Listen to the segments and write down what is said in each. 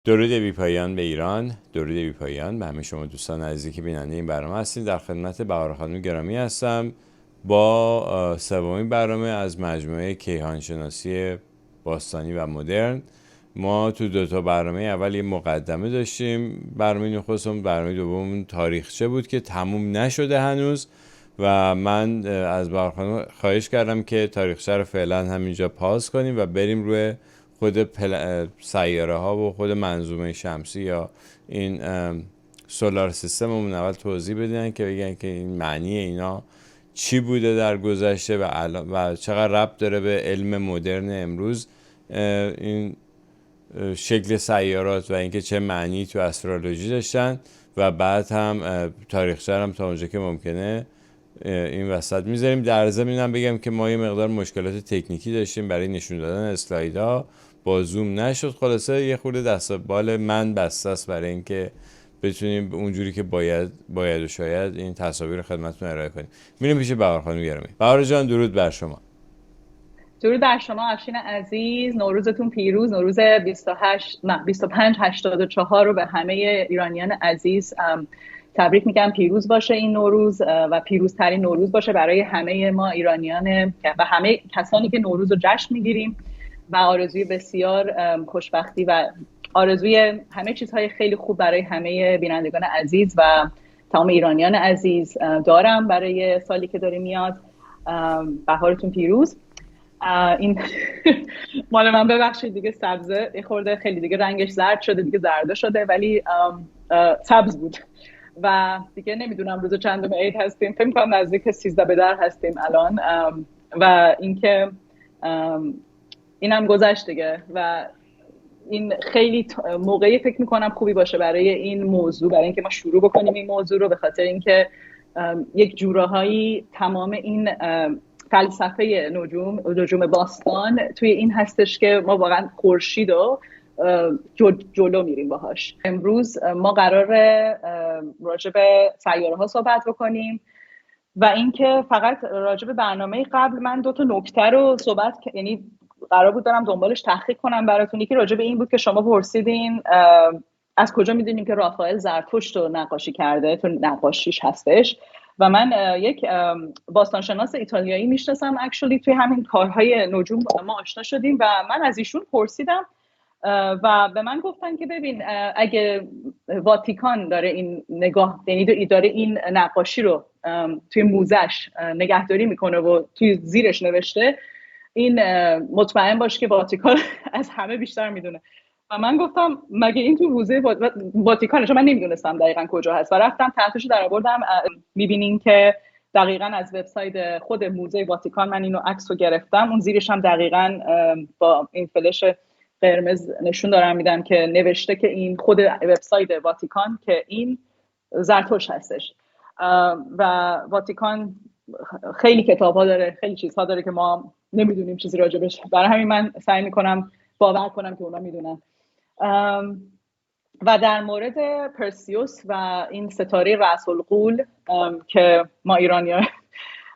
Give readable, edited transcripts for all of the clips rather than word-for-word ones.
درود بی پایان به ایران، درود بی پایان به همه شما دوستان عزیزی که بیننده این برنامه هستید. در خدمت بهار خانم گرامی هستم با سومین برنامه از مجموعه کیهان شناسی باستانی و مدرن. ما تو دوتا برنامه اول یه مقدمه داشتیم، برنامه نخستم، برنامه دوم تاریخچه بود که تموم نشده هنوز و من از بهار خانم خواهش کردم که تاریخچه رو فعلا همینجا پاس کنیم و بریم روی خود سیاره ها و خود منظومه شمسی یا این سولار سیستممون اول توضیح بدن که بگن که این معنی اینا چی بوده در گذشته و چقدر ربط داره به علم مدرن امروز این شکل سیارات و اینکه چه معنی تو استرولوژی داشتن و بعد هم تاریخچه هم تا اونجا که ممکنه این وسط میذاریم. در ضمن هم بگم که ما یه مقدار مشکلات تکنیکی داشتیم برای نشون دادن اسلایدها، با زوم نشد. خلاصه یه خورده دست بال من بسته است برای اینکه بتونیم اونجوری که باید و شاید این تصاویر خدمتتون ارائه کنیم. میریم پیش بهار خانم گرامی. بهار جان درود بر شما. درود بر شما افشین عزیز، نوروزتون پیروز. نوروز 2584 رو به همه ایرانیان عزیز تبریک میگم. پیروز باشه این نوروز و پیروزترین نوروز باشه برای همه ما ایرانیان و همه کسانی که نوروز رو جشن میگیریم و آرزوی بسیار خوشبختی و آرزوی همه چیزهای خیلی خوب برای همه بینندگان عزیز و تمام ایرانیان عزیز دارم برای سالی که داره میاد. بهارتون پیروز. این مال من ببخشید دیگه، سبزه یه خورده خیلی دیگه رنگش زرد شده، دیگه زرده شده ولی سبز بود و دیگه نمیدونم روز چندم عید هستیم، فکر کنم نزدیک 13 به در هستیم الان و اینکه اینم گذشت دیگه و این خیلی موقعی فکر میکنم خوبی باشه برای این موضوع، برای اینکه ما شروع بکنیم این موضوع رو، به خاطر اینکه یک جورهایی تمام این فلسفه نجوم باستان توی این هستش که ما واقعا خورشید رو جلو میریم باهاش. امروز ما قراره راجع به سیاره ها صحبت بکنیم و اینکه فقط راجع به برنامه قبل من 2 نکته رو یعنی قرار بود دارم دنبالش تحقیق کنم براتون. یکی راجع به این بود که شما پرسیدین از کجا میدونیم که رافائل زرتشت رو نقاشی کرده، تو نقاشیش هستش و من یک باستانشناس ایتالیایی میشناسم اکچولی، توی همین کارهای نجوم ما آشنا شدیم و من از ایشون پرسیدم و به من گفتن که ببین اگه واتیکان داره این داره این نقاشی رو توی موزش نگهداری میکنه و توی زیرش نوشته، این مطمئن باش که واتیکان از همه بیشتر میدونه. و من گفتم مگه این تو موزه واتیکانه؟ چون من نمیدونستم دقیقاً کجا هست و رفتم تحتشو در آوردم. میبینین که دقیقاً از وبسایت خود موزه واتیکان من اینو عکسو گرفتم، اون زیرش هم دقیقاً با این فلش قرمز نشون دارم میدم که نوشته که این خود وبسایت واتیکان که این زرتشت هستش و واتیکان خیلی کتاب‌ها داره، خیلی چیزها داره که ما نمیدونیم چیزی راجبش، برای همین من سعی میکنم باور کنم که اونا میدونن. و در مورد پرسیوس و این ستاره رأس الغول که ما ایرانی‌ها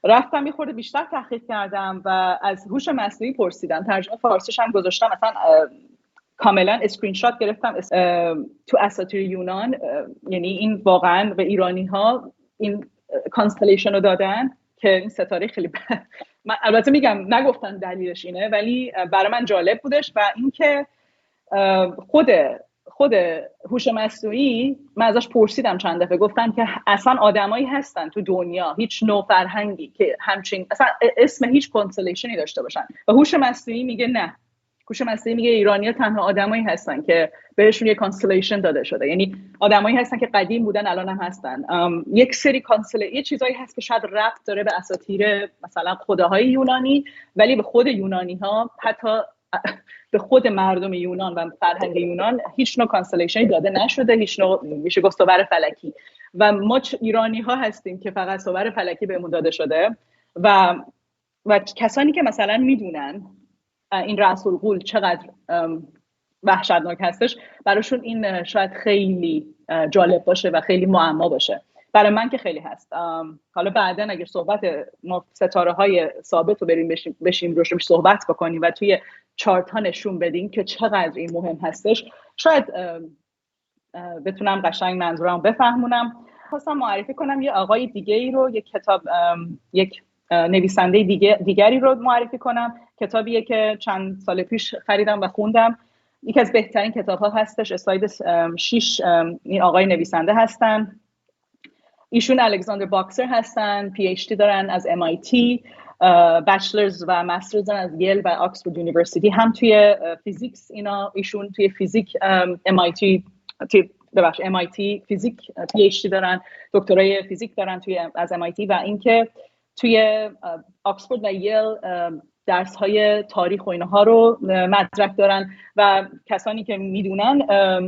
رفتم یه خورده بیشتر تحقیق کردم و از هوش مصنوعی پرسیدم، ترجمه فارسیش هم گذاشتم، مثلا کاملا اسکرین شات گرفتم تو اساطیر یونان. یعنی این واقعا به ایرانی‌ها این کانستلیشن رو دادن که این ستاره خیلی من البته میگم نگفتن دلیلش اینه ولی برای من جالب بودش. و اینکه خود هوش مصنوعی من ازش پرسیدم چند دفعه، گفتن که اصلا آدمایی هستن تو دنیا هیچ نوع فرهنگی که همچین اصلا اسم هیچ کانستلیشنی داشته باشن و هوش مصنوعی میگه نه. هوش مصنوعی میگه ایرانی‌ها تنها آدمایی هستن که بهشون یه کانستلیشن داده شده، یعنی آدمایی هستن که قدیم بودن الان هم هستن. یک سری یه چیزایی هست که شاید ربط داره به اساطیر مثلا خداهای یونانی ولی به خود یونانی‌ها، حتی به خود مردم یونان و فرهنگ یونان هیچ نوع کانستلیشنی داده نشده، هیچ نوع میشه گفت صور فلکی و ما ایرانی‌ها هستیم که فقط صور فلکی بهمون داده شده و کسانی که مثلا میدونن این رأس الغول چقدر وحشتناک هستش، براشون این شاید خیلی جالب باشه و خیلی معما باشه. برای من که خیلی هست. حالا بعداً اگر صحبت ما ستاره های ثابت رو بریم بشیم روش صحبت بکنیم و توی چارت ها نشون بدین که چقدر این مهم هستش، شاید بتونم قشنگ منظورم بفهمونم. خواستم معرفی کنم یه آقای دیگه ای رو، یک کتاب، یک نویسنده دیگری رو معرفی کنم. کتابیه که چند سال پیش خریدم و خوندم، یکی از بهترین کتاب ها هستش. اسلاید 6 این آقای نویسنده هستن. ایشون الکساندر باکسر هستن، پی اچ دی دارن از MIT، بچلرز و مسترز دارن از یل و آکسفورد یونیورسیتی، هم توی فیزیکس. ایشون توی فیزیک MIT MIT فیزیک پی اچ دی دارن، دکترای فیزیک دارن از MIT، و اینکه توی آکسفورد و یل درس های تاریخ و اینها رو مدرک دارن. و کسانی که میدونن،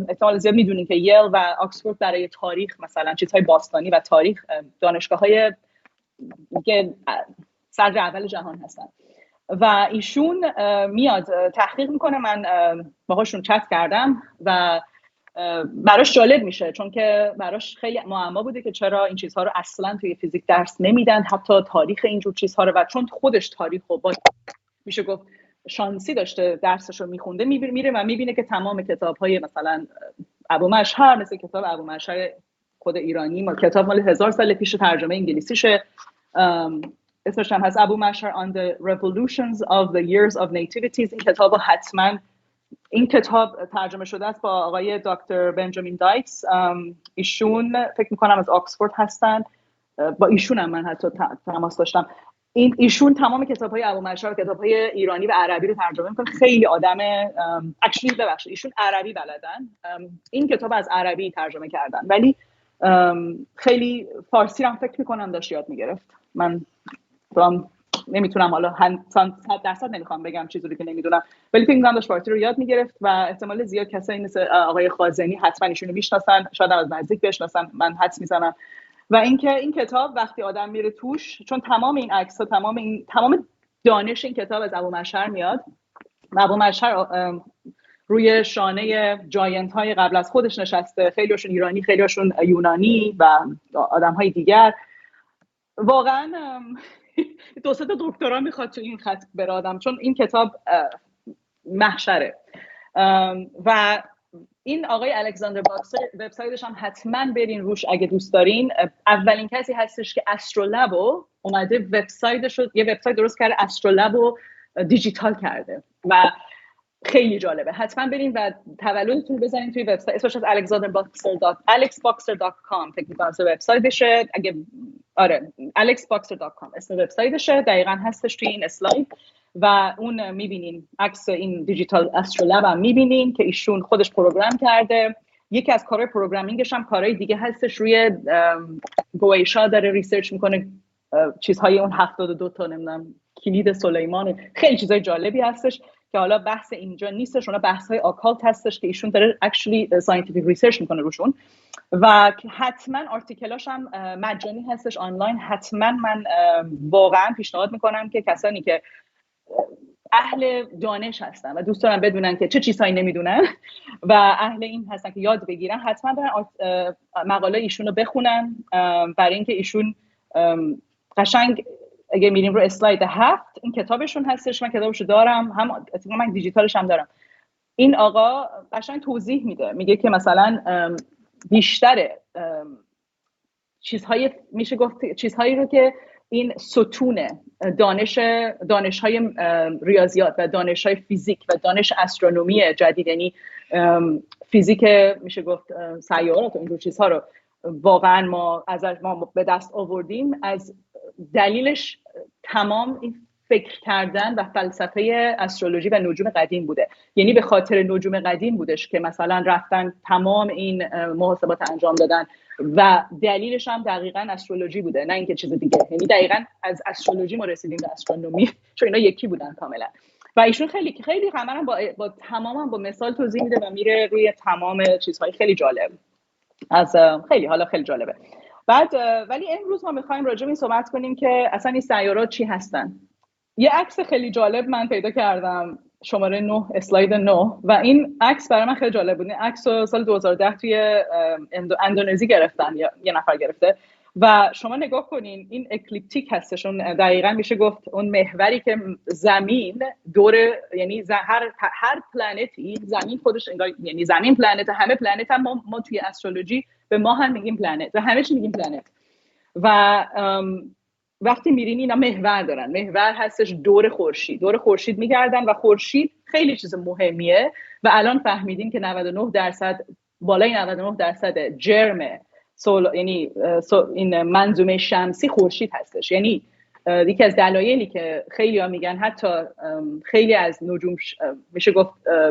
احتمال زیاد میدونین که یل و آکسفورد برای تاریخ، مثلا چیزهای باستانی و تاریخ، دانشگاه های که صدر اول جهان هستن. و ایشون میاد تحقیق میکنه. من باهاشون چت کردم و براش جالب میشه، چون که براش خیلی معما بوده که چرا این چیزها رو اصلا توی فیزیک درس نمیدن، حتی تاریخ اینجور چیزها رو. و چون خودش تاریخ رو با میشه گفت شانسی داشته درسش رو میخونده، میره و میبینه که تمام کتاب‌های مثلا ابو مشهر، مثل کتاب ابو مشهر خود ایرانی، کتاب مال 1000 سال پیش، ترجمه انگلیسیشه، اسمش هم هست ابو مشهر on the revolutions of the years of nativities. این کتاب حتما، این کتاب ترجمه شده است با آقای دکتر بنجامین دایکس. ایشون فکر میکنم از آکسفورد هستن، با ایشون هم من حتی تماس داشتم. ایشون تمام کتاب‌های ابو مشهر، کتاب‌های ایرانی و عربی رو ترجمه میکنه. خیلی آدم اکچولی ببخشید ایشون عربی بلدن، این کتاب از عربی ترجمه کردن، ولی خیلی فارسی رو فکر میکنم داشت یاد میگرفت. من نمیتونم حالا 100% نمیخوام بگم چیزی که نمیدونم، ولی فکر می‌کنم داشت فارسی رو یاد میگرفت. و احتمال زیاد کسایی مثل آقای خازنی حتما ایشونو میشناسن، شاید از نزدیک بشناسن، من حدس میزنم. و اینکه این کتاب وقتی آدم میره توش، چون تمام این عکس‌ها، تمام دانش این کتاب از ابو مشهر میاد. ابو مشهر روی شانه جاینت های قبل از خودش نشسته، خیلیشون ایرانی، خیلیشون یونانی و آدم‌های دیگر. واقعا دو سه تا دکترا میخواد تو این خط بره آدم، چون این کتاب محشره. و این آقای الکساندر باکسر وبسایتش هم حتما برین روش اگه دوست دارین. اولین کسی هستش که استرولابو اومده وبسایتش رو، یه وبسایت درست کرده، استرولابو دیجیتال کرده و خیلی جالبه. حتما برین و تولدتون بزنین توی وبسایت، اسمش از alexboxer.com فکر می‌کنم وبسایتشه. اگه آره alexboxer.com اسم وبسایتشه، دقیقاً هستش توی این اسلاید. و اون میبینین عکس این دیجیتال استرولاب هم میبینین که ایشون خودش پروگرام کرده. یکی از کارهای پروگرامینگش هم کارهای دیگه هستش، روی گویشا داره ریسرچ میکنه، چیزهای اون 72 تا نمیدونم کلید سلیمان، خیلی چیزای جالبی هستش که حالا بحث اینجا نیستش. اونا بحث‌های آکالت هستش که ایشون داره اکچولی ساینتیفیک ریسرچ میکنه روشون. و حتما آرتیکلاش هم مجانی هستش آنلاین. حتما من واقعا پیشنهاد میکنم که کسانی که اهل دانش هستن و دوست دارن بدونن که چه چیزهایی نمیدونن و اهل این هستن که یاد بگیرن، حتما برن مقاله ایشون رو بخونن. برای اینکه ایشون قشنگ، اگه میریم رو اسلاید 7 این کتابشون هستش، من کتابشو دارم، هم من دیجیتالش هم دارم. این آقا قشنگ توضیح میده، میگه که مثلا بیشتر چیزهای، میشه گفت چیزهایی رو که این ستون دانش‌های ریاضیات و دانش‌های فیزیک و دانش استرونومی جدید، یعنی فیزیک میشه گفت سیارات و اینجور چیزها رو واقعا ما به دست آوردیم، از دلیلش تمام این فکر کردن و فلسفه استرولوژی و نجوم قدیم بوده. یعنی به خاطر نجوم قدیم بودش که مثلا رفتن تمام این محاسبات انجام دادن و دلیلش هم دقیقاً استرولوژی بوده، نه اینکه چیز دیگه. یعنی دقیقاً از استرولوژی ما رسیدیم به استرونومی، چون اینا یکی بودن کاملا. و ایشون خیلی خیلی قمرن با تماما با مثال توضیح میده و میره روی تمام چیزهای خیلی جالب، از خیلی حالا خیلی جالبه. بعد ولی امروز ما میخوایم راجع به این صحبت کنیم که اصلا این سیارات چی هستن. یه عکس خیلی جالب من پیدا کردم، شماره 9 اسلاید 9، و این عکس برای من خیلی جالب بود. این عکس رو سال 2010 توی اندونزی گرفتن، یا یه نفر گرفته و شما نگاه کنین این اکلیپتیک هستش، اون دقیقا میشه گفت اون محوری که زمین دور، یعنی هر پلنتی، زمین خودش انگار، یعنی زمین پلنت، همه پلنت هم ما توی استرولوژی به ما هم میگیم پلنت و همه چی میگیم پلنت. و وقتی میرین اینا محور دارن، محور هستش دور خورشید میگردن و خورشید خیلی چیز مهمیه و الان فهمیدیم که 99% بالای 99% جرم یعنی این منظومه شمسی خورشید هستش. یعنی یکی از دلایلی که خیلی ها میگن، حتی خیلی از نجوم میشه گفت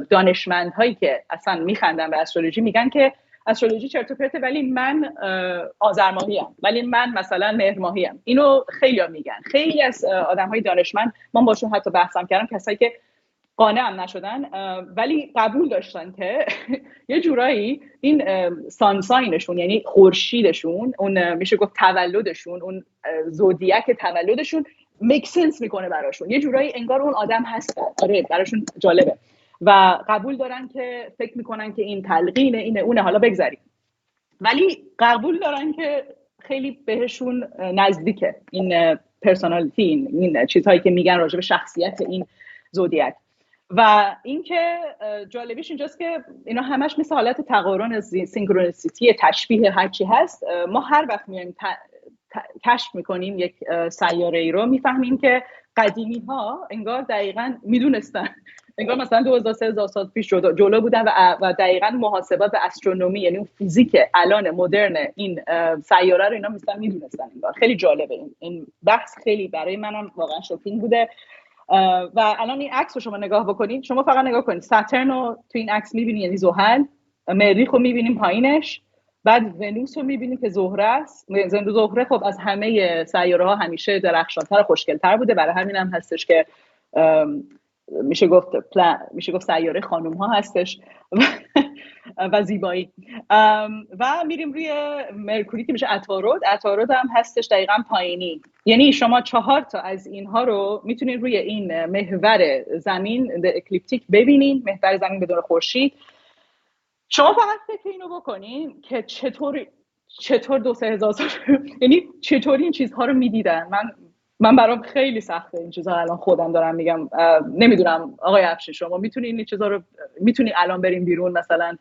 دانشمندهایی که اصلا میخندن به استرولوژی میگن که استرولوژی چرت و پرته، ولی من آذر ماهیم، ولی من مثلا مهر ماهیم. اینو خیلی‌ها میگن. خیلی از آدم‌های دانشمند، من باشون حتی بحثم کردم، کسایی که قانع نشدن ولی قبول داشتن که یه جورایی این سانساینشون، یعنی خورشیدشون، اون میشه گفت تولدشون، اون زودیاک تولدشون میک سنس میکنه براشون، یه جورایی انگار اون آدم هستن. آره براشون جالبه و قبول دارن که فکر میکنن که این تلقینه، اینه اونه، حالا بگذاریم، ولی قبول دارن که خیلی بهشون نزدیکه این پرسونالیتی، این چیزهایی که میگن راجع به شخصیت این زودیاک. و اینکه جالبیش اینجاست که اینا همش مثل حالت تقارن، سینکرونیسیتی، تشبیه، هرچی هست. ما هر وقت میایم کشف میکنیم یک سیاره ای رو، میفهمیم که قدیمی ها انگار دقیقاً میدونستن، انگار مثلا 2000 سال پیش جلو بودن و دقیقاً محاسبات و استرونومی، یعنی اون فیزیک الان مدرن این سیاره رو اینا مثلا میدونستن. انگار خیلی جالبه این بحث، خیلی برای منم واقعا شوکینگ بوده. و الان این عکس رو شما نگاه بکنید، شما فقط نگاه کنید ساترن رو تو این عکس میبینید، یعنی زحل، مریخ رو میبینیم پایینش، بعد ونوس رو میبینیم که زهره است. زهره خب از همه سیاره ها همیشه درخشانتر و خوشگلتر بوده، برای همین هم هستش که میشه گفت سیاره خانوم ها هستش و زیبایی. و میریم روی مرکوری که میشه عطارد هم هستش دقیقاً پایینی. یعنی شما 4 از اینها رو میتونید روی این محور زمین اکلیپتیک ببینین، محور زمین بدون خورشید. شما فقط فکر اینو بکنین که چطور 2-3 هزار سال یعنی چطوری این چیزها رو میدیدن. من برام خیلی سخته این چیزها الان خودم دارم میگم. نمیدونم آقای افشین شما میتونین این چیزها رو الان بریم بیرون مثلا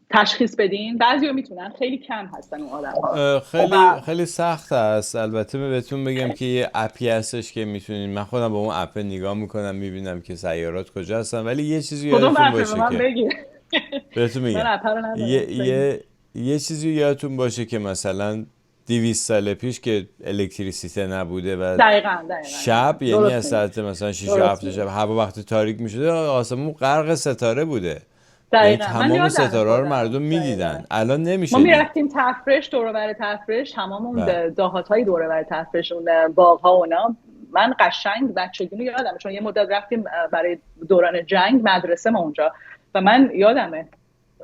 تشخیص بدین؟ بعضیا میتونن، خیلی کم هستن اون آدم‌ها. خیلی سخت است. البته بهتون بگم که یه اپی هستش که میتونین، من خودم با اون اپ نگاه میکنم میبینم که سیارات کجا هستن. ولی یه چیزی یادتون باشه که بهتون میگم یه چیزی یادتون باشه که مثلا 200 سال پیش که الکتریسیته نبوده و دقیقاً. شب، یعنی از ساعت مثلا 6 و 7 شب هوا وقتی تاریک میشده آسمون غرق ستاره بوده. یعنی تمام ستاره رو مردم میدیدن. الان نمیشه. ما میرفتیم تفرش، دور و بر تفرش، تمام اون دهاتای دور و بر تفرش، اون باغ‌ها و اونا. من قشنگ بچگی یادمه، چون یه مدت رفتیم برای دوران جنگ مدرسه ما اونجا و من یادمه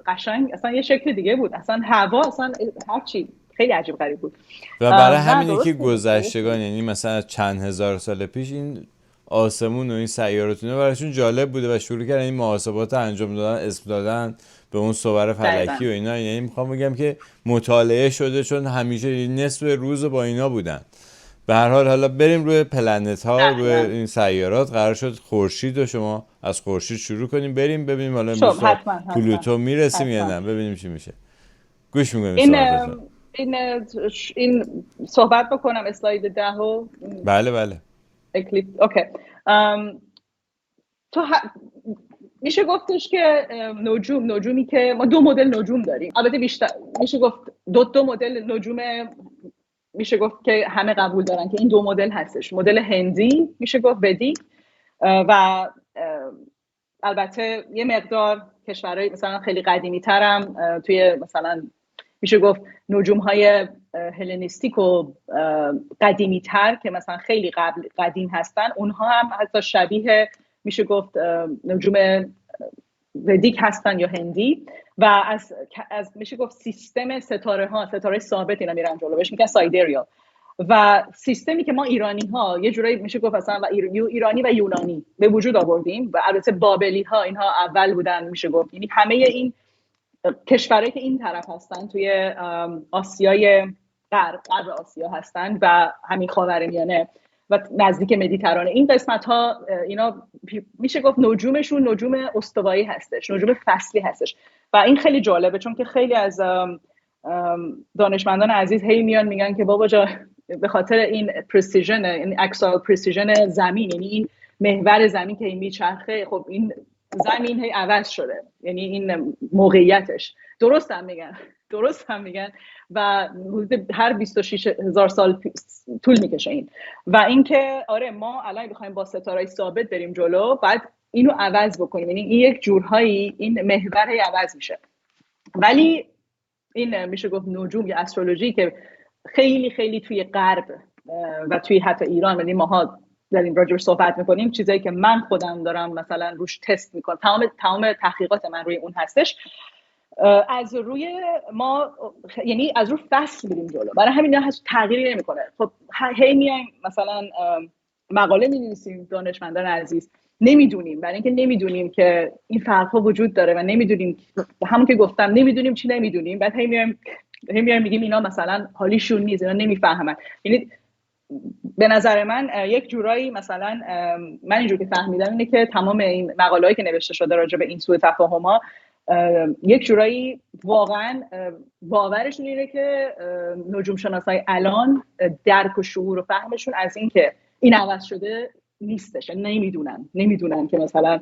قشنگ اصلا یه شکل دیگه بود، اصلا هوا، اصلا هر چی خیلی عجیب غریب بود. و برای همینه که گذشتگان، یعنی مثلا چند هزار سال پیش، این آسمون و این سیاراتونه براشون جالب بوده و شروع کردن این محاسبات انجام دادن، اسم دادن به اون صور فلکی و اینا. یعنی میخوام بگم که مطالعه شده، چون همیشه نصف روز با اینا بودن. به هر حال حالا بریم روی پلنت ها، روی این سیارات. قرار شد خورشید و شما از خورشید شروع کنیم بریم ببینیم حالا پلوتو میرسیم یا نه، ببینیم چی میشه. گوش میکنیم. این صحبت بکنم اسلاید 10. بله اکلیپس. اوکی. تو میشه گفتش که نجومی که ما 2 مدل نجوم داریم، البته بیشتر میشه گفت دو مدل نجوم میشه گفت که همه قبول دارن که این 2 مدل هستش. مدل هندی میشه گفت ودیک و البته یه مقدار کشورهای مثلا خیلی قدیمی ترم توی مثلا میشه گفت نجوم های هلنیستیک و قدیمی تر که مثلا خیلی قدیم هستن، اونها هم حتی شبیه میشه گفت نجوم ودیک هستن یا هندی. و از میشه گفت سیستم ستاره ثابت اینا میرن جلو، بهش میگن سایدریال. و سیستمی که ما ایرانی ها یه جورایی میشه گفت مثلا ایرانی و یونانی به وجود آوردیم و البته بابلی ها اینها اول بودن میشه گفت. یعنی همه این کشورهایی که این طرف هستن توی آسیای غرب آسیا هستند و همین خاورمیانه و نزدیک مدیترانه. این قسمت ها اینا میشه گفت نجومشون نجوم استوایی هستش، نجوم فصلی هستش و این خیلی جالبه چون که خیلی از دانشمندان عزیز هی میان میگن که بابا جا به خاطر این پرسیژن، این اکسال پرسیژن زمین، یعنی این محور زمین که این میچرخه، خب این زمین هی عوض شده، یعنی این موقعیتش. درست هم میگن و هر 26,000 سال طول میکشه این. و اینکه آره ما الان بخوایم با ستاره‌ای ثابت بریم جلو، بعد اینو عوض بکنیم، یعنی این یک جورهایی این محور هی عوض میشه. ولی این میشه گفت نجوم یا استرولوژی که خیلی خیلی توی غرب و توی حتی ایران، یعنی ماها داریم راجعش صحبت میکنیم، چیزایی که من خودم دارم مثلا روش تست میکنم، تمام تحقیقات من روی اون هستش، از روی ما، یعنی از روی فصل میریم جلو. برای همین هست تغییری نمیکنه. خب هی میایم مثلا مقاله می‌نویسیم، دانشمندان عزیز نمیدونیم، برای اینکه نمیدونیم که این فرق‌ها وجود داره و نمیدونیم، همون که گفتم نمیدونیم چی نمیدونیم، بعد هی میایم میگیم اینا مثلا حالیشون نیست، اینا نمیفهمن. یعنی به نظر من یک جورایی مثلا من اینجور که فهمیدم اینه که تمام این مقاله‌ای که نوشته شده راجع به این سوء تفاهم‌ها یک جورایی واقعا باورشون اینه که نجوم شناسای الان درک و شعور و فهمشون از این که این عوض شده نیستش، نمیدونن که مثلا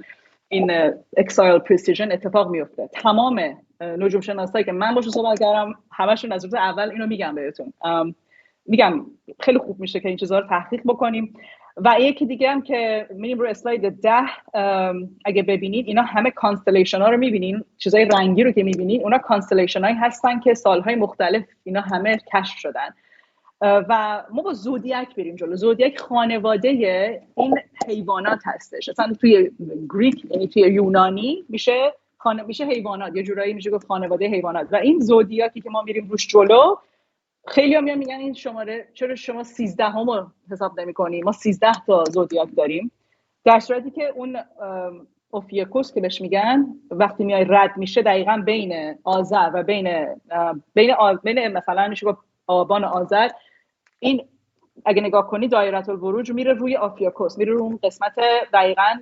این اکسایل پرسیژن اتفاق میفته. تمام نجوم شناسایی که من باشون صحبت کردم همشون از روز اول اینو میگم بهتون، میگم خیلی خوب میشه که این چیزها رو تحقیق بکنیم. و یکی دیگه هم که میریم رو اسلاید 10 اگه ببینید، اینا همه کانستلیشن ها رو میبینین، چیزای رنگی رو که میبینین اونا کانستلیشن هایی هستن که سالهای مختلف اینا همه کشف شدن. و ما با زودیاک بریم جلو. زودیاک خانواده این حیوانات هستش، اصلا توی گریک یعنی توی یونانی میشه حیوانات، یه جورایی میشه گفت خانواده حیوانات. و این زودیاکی که ما میریم روش جلو، خیلی هم میگن این شماره چرا شما 13 همو حساب نمی کنی؟ ما 13 تا زودیاک داریم، در صورتی که اون اوفیاکوس که بهش میگن وقتی میای رد میشه دقیقاً بین آذر و بین مثلا میشه گفت آبان آذر، این اگه نگاه کنی دایره البروج میره روی اوفیاکوس، میره روی اون قسمت دقیقاً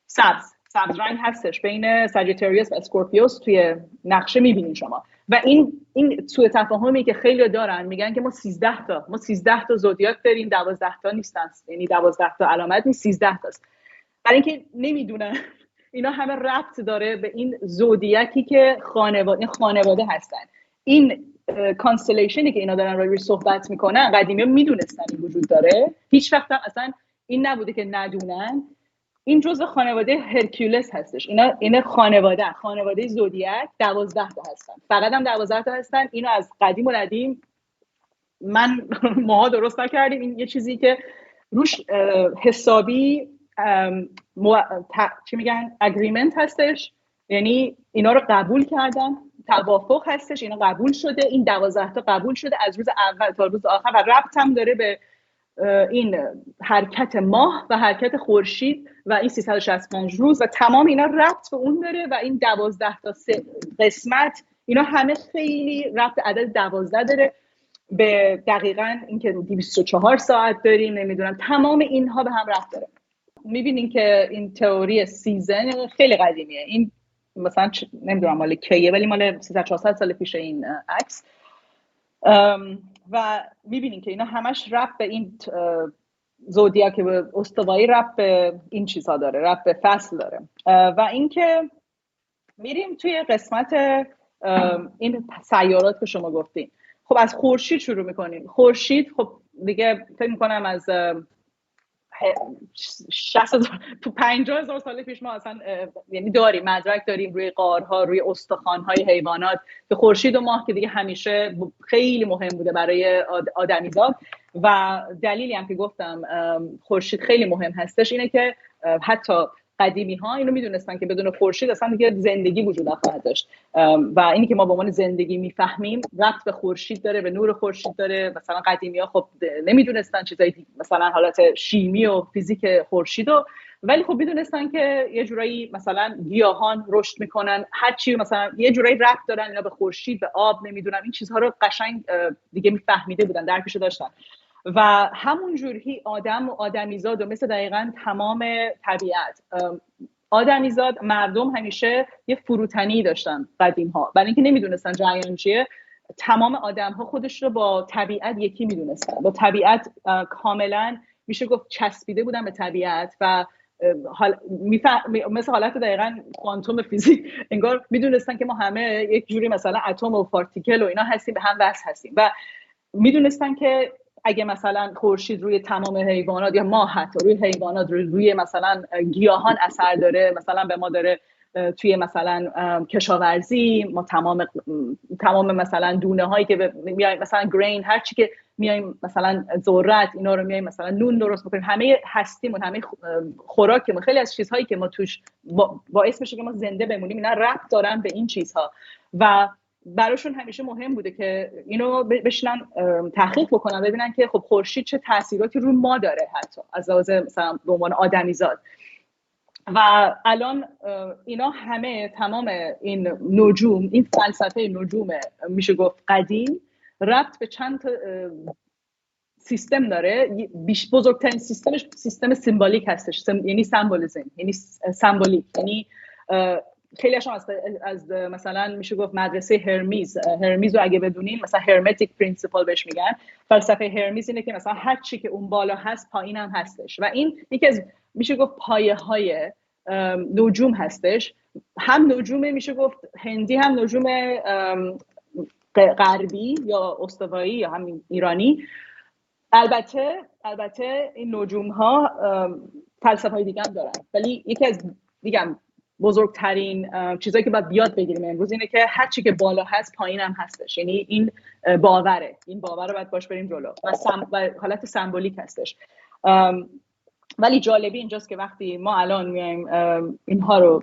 سبز رنگ هستش بین ساجیتاریوس و اسکورپیوس توی نقشه میبینین شما. و این سوء تفاهمی که خیلی دارن، میگن که ما 13 تا زودیاک داریم، 12 تا نیستن، یعنی 12 تا علامت نیست، 13 تاست. برای اینکه نمیدونن اینا همه ربط داره به این زودیاکی که خانواده هستن. این کانستلیشنی که اینا دارن روی صحبت میکنن قدیمی میدونستن این وجود داره، هیچ وقت هم اصلا این نبوده که ندونن. این جزء خانواده هرکولس هستش. اینا خانواده زودیاک 12 تا هستن، فقط هم 12 تا هستن. اینو از قدیم و ندیم ماها درست نکردیم. این یه چیزی که روش حسابی چی میگن اگریمنت هستش، یعنی اینا رو قبول کردن، توافق هستش، اینا قبول شده، این 12 تا قبول شده از روز اول تا روز آخر و ربط هم داره به این حرکت ماه و حرکت خورشید و این 365 روز و تمام اینا ربط به اون داره. و این 12 تا قسمت اینا همه خیلی ربط عدد 12 داره به دقیقاً اینکه 204 ساعت داریم، نمیدونم تمام اینها به هم ربط داره. میبینین که این تئوری سیزن خیلی قدیمیه، این مثلا نمیدونم مال کیه ولی مال 300-400 سال پیش این عکس. و میبینین که اینا همش ربط به این زودیاک به استوایی ربط به این چیزها داره، ربط به فصل داره. و اینکه میریم توی قسمت این سیارات که شما گفتین. خب از خورشید شروع میکنیم. خورشید خب دیگه فکر میکنم از 50,000 سال پیش ما اصلا یعنی داریم مدرک داریم روی غارها، روی استخوان‌های حیوانات که خورشید و ماه که دیگه همیشه خیلی مهم بوده برای آدمیزاد. و دلیلی هم که گفتم خورشید خیلی مهم هستش اینه که حتی قدیمی ها اینو میدونستن که بدون خورشید اصلا دیگه زندگی وجود نخواهد داشت و اینی که ما به عنوان زندگی میفهمیم ربط به خورشید داره، به نور خورشید داره. مثلا قدیمی ها خب نمیدونستن چیزای مثلا حالت شیمی و فیزیک خورشید، ولی خب میدونستن که یه جورایی مثلا گیاهان رشد میکنن، هر چی مثلا یه جورایی ربط دارن اینا به خورشید، به آب، نمیدونم این چیزها رو قشنگ دیگه میفهمیده بودن، درکشو داشتن. و همون جوری آدم و آدمیزاد و مثل دقیقاً تمام طبیعت، آدمیزاد مردم همیشه یه فروتنی داشتن قدیم ها، برای اینکه نمیدونستن جریان چیه. تمام آدم ها خودش رو با طبیعت یکی میدونستن، با طبیعت کاملا میشه گفت چسبیده بودن به طبیعت و مثل حالت دقیقاً کوانتوم فیزیک انگار میدونستن که ما همه یک جوری مثلا اتم و پارتیکل و اینا هستیم، به هم وصل هستیم. و میدونستن که اگه مثلا خورشید روی تمام حیوانات یا ما حتی روی حیوانات روی مثلا گیاهان اثر داره، مثلا به ما داره توی مثلا کشاورزی ما تمام مثلا دونه هایی که میایم مثلا گرین، هر چی که میایم مثلا ذرت اینا رو میایم مثلا نون درست میکنیم، همه هستیمون، همه خوراکمون، خیلی از چیزهایی که ما توش باعث میشه که ما زنده بمونیم اینا ربط دارن به این چیزها. و براشون همیشه مهم بوده که اینو بشنن تحقیق بکنن، ببینن که خب خورشید چه تاثیراتی رو ما داره، حتی از لحاظ مثلا به عنوان آدمیزاد. و الان اینا همه تمام این نجوم، این فلسفه نجوم میشه گفت قدیم، ربط به چند تا سیستم داره. بزرگترین سیستمش سیستم سیمبولیک هستش، یعنی سمبولیزم، یعنی سمبولیک، یعنی خیلی از مثلا میشه گفت مدرسه هرمیز رو اگه بدونین، مثلا هرمتیک پرینسیپل بهش میگن. فلسفه هرمیز اینه که مثلا هر چی که اون بالا هست پایین هم هستش و این یکی از میشه گفت پایه های نجوم هستش. هم نجوم میشه گفت هندی، هم نجوم غربی یا استوایی یا همین ایرانی. البته این نجوم ها فلسفه های دیگه هم دارن، ولی یکی از بزرگترین چیزایی که باید بیاد بگیریم امروز اینه که هر چی که بالا هست پایین هم هستش، یعنی این باور رو باید باش بریم جلو و حالت سمبولیک هستش. ولی جالبی اینجاست که وقتی ما الان میایم اینها رو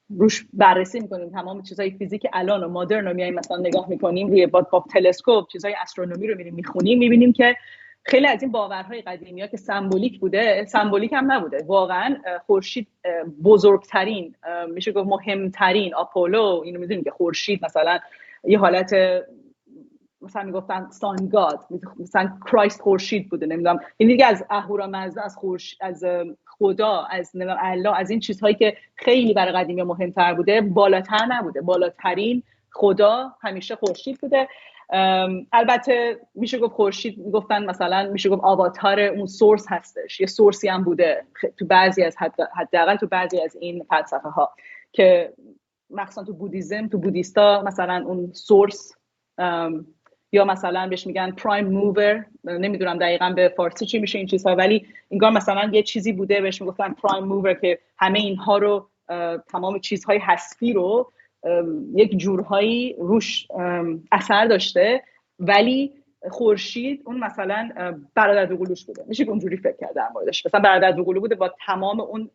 روش بررسی میکنیم، تمام چیزای فیزیک الان و مدرن رو میایم مثلا نگاه میکنیم روی با تلسکوپ، چیزای استرونومی رو میریم میخونیم، میبینیم که خیلی از این باورهای قدیمی ها که سمبولیک بوده، سمبولیک هم نبوده. واقعا خورشید بزرگترین، میشه گفت مهمترین، آپولو، اینو میدونیم که خورشید مثلا یه حالت مثلا میگفتن سان گاد، مثلا کرایست خورشید بوده، نمیدونم این دیگه از اهورامزدا، از خدا، از نمیدونم الله، از این چیزهایی که خیلی برای قدیمی مهمتر بوده بالاتر نبوده. بالاترین خدا همیشه خورشید بوده. البته میشه گفت خورشید گفتن مثلا میشه گفت آواتار اون سورس هستش، یه سورسی هم بوده تو بعضی از حداقل تو بعضی از این فلسفه ها، که مخصوصا تو بودیسم، تو بودیستا مثلا اون سورس یا مثلا بهش میگن پرایم موور، نمیدونم دقیقاً به فارسی چی میشه این چیزها، ولی انگار مثلا یه چیزی بوده بهش میگفتن پرایم موور که همه اینها رو، تمام چیزهای هستی رو یک جورهایی روش اثر داشته. ولی خورشید اون مثلا برادر دوقلوش بوده، میشه که اونجوری فکر کرد در موردش، مثلا برادر دوقلو بوده با تمام اون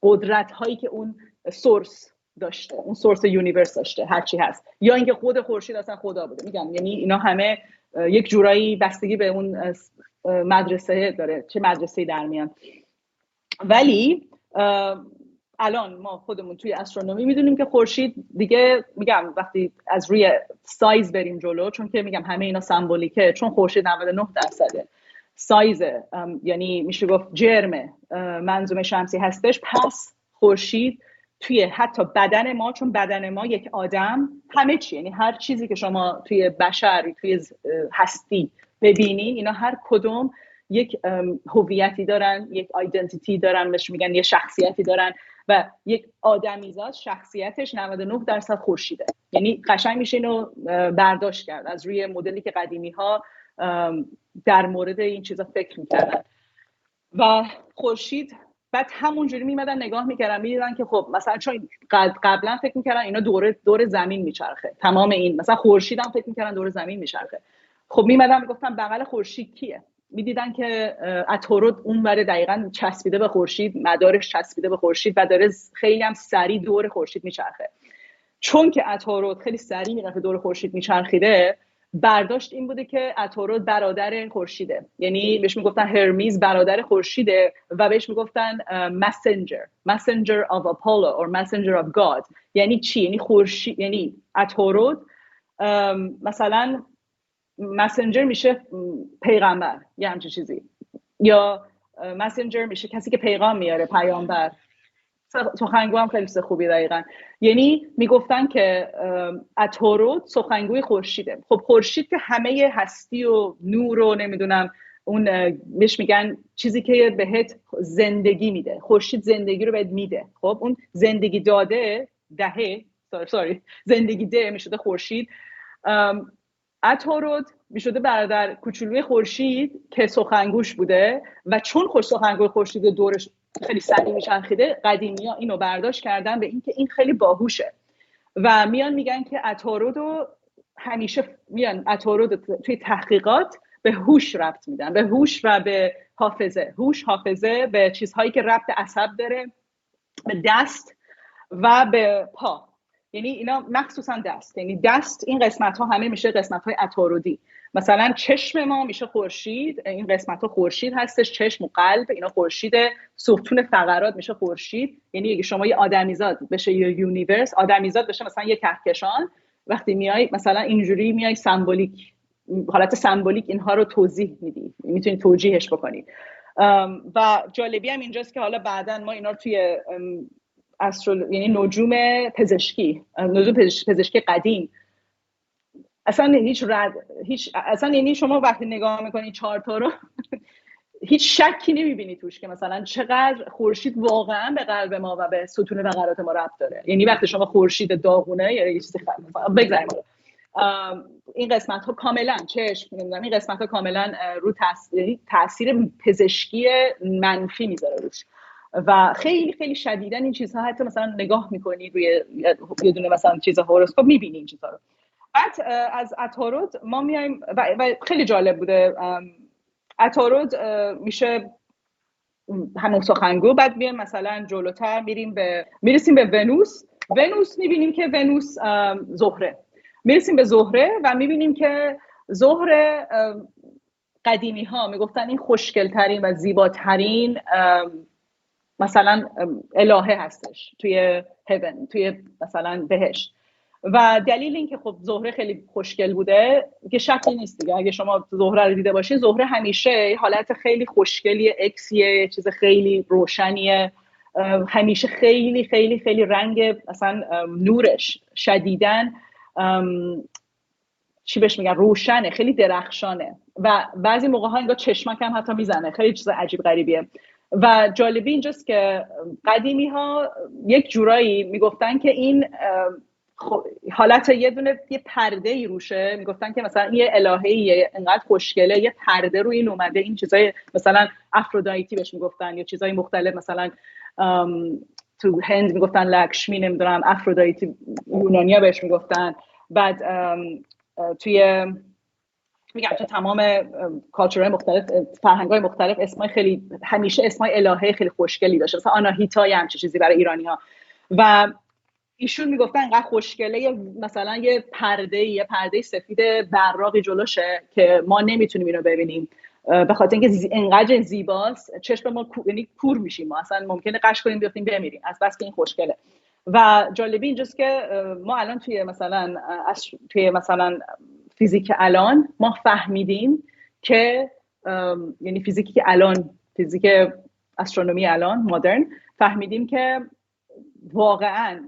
قدرت هایی که اون سورس داشته، اون سورس یونیورس داشته، هر چی هست، یا اینکه خود خورشید اصلا خدا بوده. میگم یعنی اینا همه یک جورایی بستگی به اون مدرسه داره، چه مدرسه‌ای در میان. ولی الان ما خودمون توی استرونومی میدونیم که خورشید دیگه، میگم وقتی از روی سایز بریم جلو، چون که میگم همه اینا سمبولیکه، چون خورشید 99% سایز، یعنی میشه گفت جرم منظومه شمسی هستش، پس خورشید توی حتی بدن ما، چون بدن ما یک آدم همه چی، یعنی هر چیزی که شما توی بشر، توی هستی ببینی، اینا هر کدوم یک هویتی دارن، یک آیدنتیتی دارن، بهش میگن یه شخصیتی دارن. و یک آدمیزاد شخصیتش 99% خورشیده. یعنی قشنگ میشه اینو برداشت کرد از روی مدلی که قدیمی ها در مورد این چیزا فکر میکردن. و خورشید بعد همونجوری میمدن نگاه میکردن، میدیدن که خب مثلا چون قبلا فکر میکردن اینا دور زمین میچرخه، تمام این مثلا خورشید هم فکر میکردن دور زمین میچرخه. خب میمدن میگفتن بغل خورشید کیه؟ میدیدن که عطارد اونور دقیقاً چسبیده به خورشید، مدارش چسبیده به خورشید و داره خیلی هم سریع دور خورشید میچرخه. چون که عطارد خیلی سریع میرفته دور خورشید میچرخیده، برداشت این بوده که عطارد برادر خورشیده، یعنی بهش میگفتن هرمیز برادر خورشیده و بهش میگفتن messenger of Apollo or messenger of God. یعنی چی؟ یعنی خورشید، یعنی عطارد مثلا مسنجر میشه پیغمبر، یه همچین چیزی، یا مسنجر میشه کسی که پیغام میاره، پیامبر. سخنگو هم خیلی خوبی دقیقا. یعنی میگفتن که عطارد سخنگوی خورشیده. خب خورشید که همه هستی و نور و نمیدونم اون بهش میگن چیزی که بهت زندگی میده، خورشید زندگی رو بهت میده. خب اون زندگی داده زندگی ده میشده خورشید. عطارد میشده برادر کوچولوی خورشید که سخنگوش بوده و چون سخنگوی خورشید دورش خیلی سریع میچرخیده، قدیمی‌ها اینو برداشت کردن به اینکه این خیلی باهوشه و میان میگن که عطارد رو همیشه توی تحقیقات به هوش ربط میدن، به هوش و به حافظه. هوش، حافظه، به چیزهایی که ربط عصب داره، به دست و به پا. یعنی اینا مخصوصا دست، یعنی دست این قسمت ها همه میشه قسمت های عطاردی. مثلا چشم ما میشه خورشید، این قسمت ها خورشید هستش، چشم و قلب اینا خورشیده، ستون فقرات میشه خورشید. یعنی اگه شما یه آدمیزاد بشه یه یونیورس، آدمیزاد بشه مثلا یه کهکشان، وقتی میای مثلا اینجوری میای سمبولیک، حالت سمبولیک اینها رو توضیح میدی، میتونی توجیهش بکنی. و جالبی هم اینجاست که حالا بعداً ما اینا رو توی یعنی نجوم پزشکی قدیم اصلا اصلا یعنی شما وقتی نگاه میکنی چارتا رو هیچ شکی نمیبینی توش که مثلا چقدر خورشید واقعا به قلب ما و به ستون فقرات ما ربط داره. یعنی وقتی شما خورشید داغونه یا یه چیزی بگذاریم این قسمت ها کاملا چشم، این قسمت ها کاملا رو تاثیر پزشکی منفی میذاره روش و خیلی خیلی شدیدن این چیزها. حتی مثلا نگاه میکنی روی یه دونه مثلا چیز هوروسکوپ میبینی این چیزها رو. بعد از عطارد ما میایم و خیلی جالب بوده. عطارد میشه همون سخنگو. بعد میایم مثلا جلوتر میرسیم به ونوس میبینیم که ونوس زهره. میرسیم به زهره و میبینیم که زهره قدیمی ها میگفتن این خوشگلترین و زیباترین مثلا الهه هستش توی هیون، توی مثلا بهشت. و دلیل این که خب زهره خیلی خوشگل بوده که شکی نیست دیگه، اگه شما زهره رو دیده باشین، زهره همیشه حالت خیلی خوشگلیه، اکسیه، چیز خیلی روشنیه، همیشه خیلی خیلی خیلی رنگ مثلا نورش شدیدن چی بهش میگن، روشنه، خیلی درخشانه و بعضی موقع ها انگار چشمک هم حتی میزنه، خیلی چیز عجیب غریبیه. و جالبی اینجاست که قدیمی ها یک جورایی میگفتن که این حالت یه پرده ای روشه، میگفتن که مثلا یه الهه‌ایه انقدر خوشگله، یه پرده روی این اومده، این چیزای مثلا افرودیتی بهش میگفتن یا چیزای مختلف، مثلا تو هند میگفتن لکشمی، نمیدونم افرودیتی یونانیا بهش میگفتن. بعد توی میگم تو تمام کالچورهای مختلف، فرهنگ‌های مختلف، اسمای خیلی همیشه اسمای الهه خیلی خوشگلی داشته، مثلا آناهیتا هم چیزی برای ایرانی‌ها. و ایشون میگفتن انقدر خوشگله، مثلا یه پرده سفید براقی جلوشه که ما نمیتونیم اینو ببینیم به خاطر اینکه انقدر زیباست، چشم ما یعنی کور میشیم، ما اصلا ممکنه قش کنیم بیافتیم بمیریم از بس که این خوشگله. و جالبی اینجاست که ما الان توی مثلا فیزیک الان ما فهمیدیم که یعنی فیزیکی که الان، فیزیک استرونومی الان مدرن، فهمیدیم که واقعا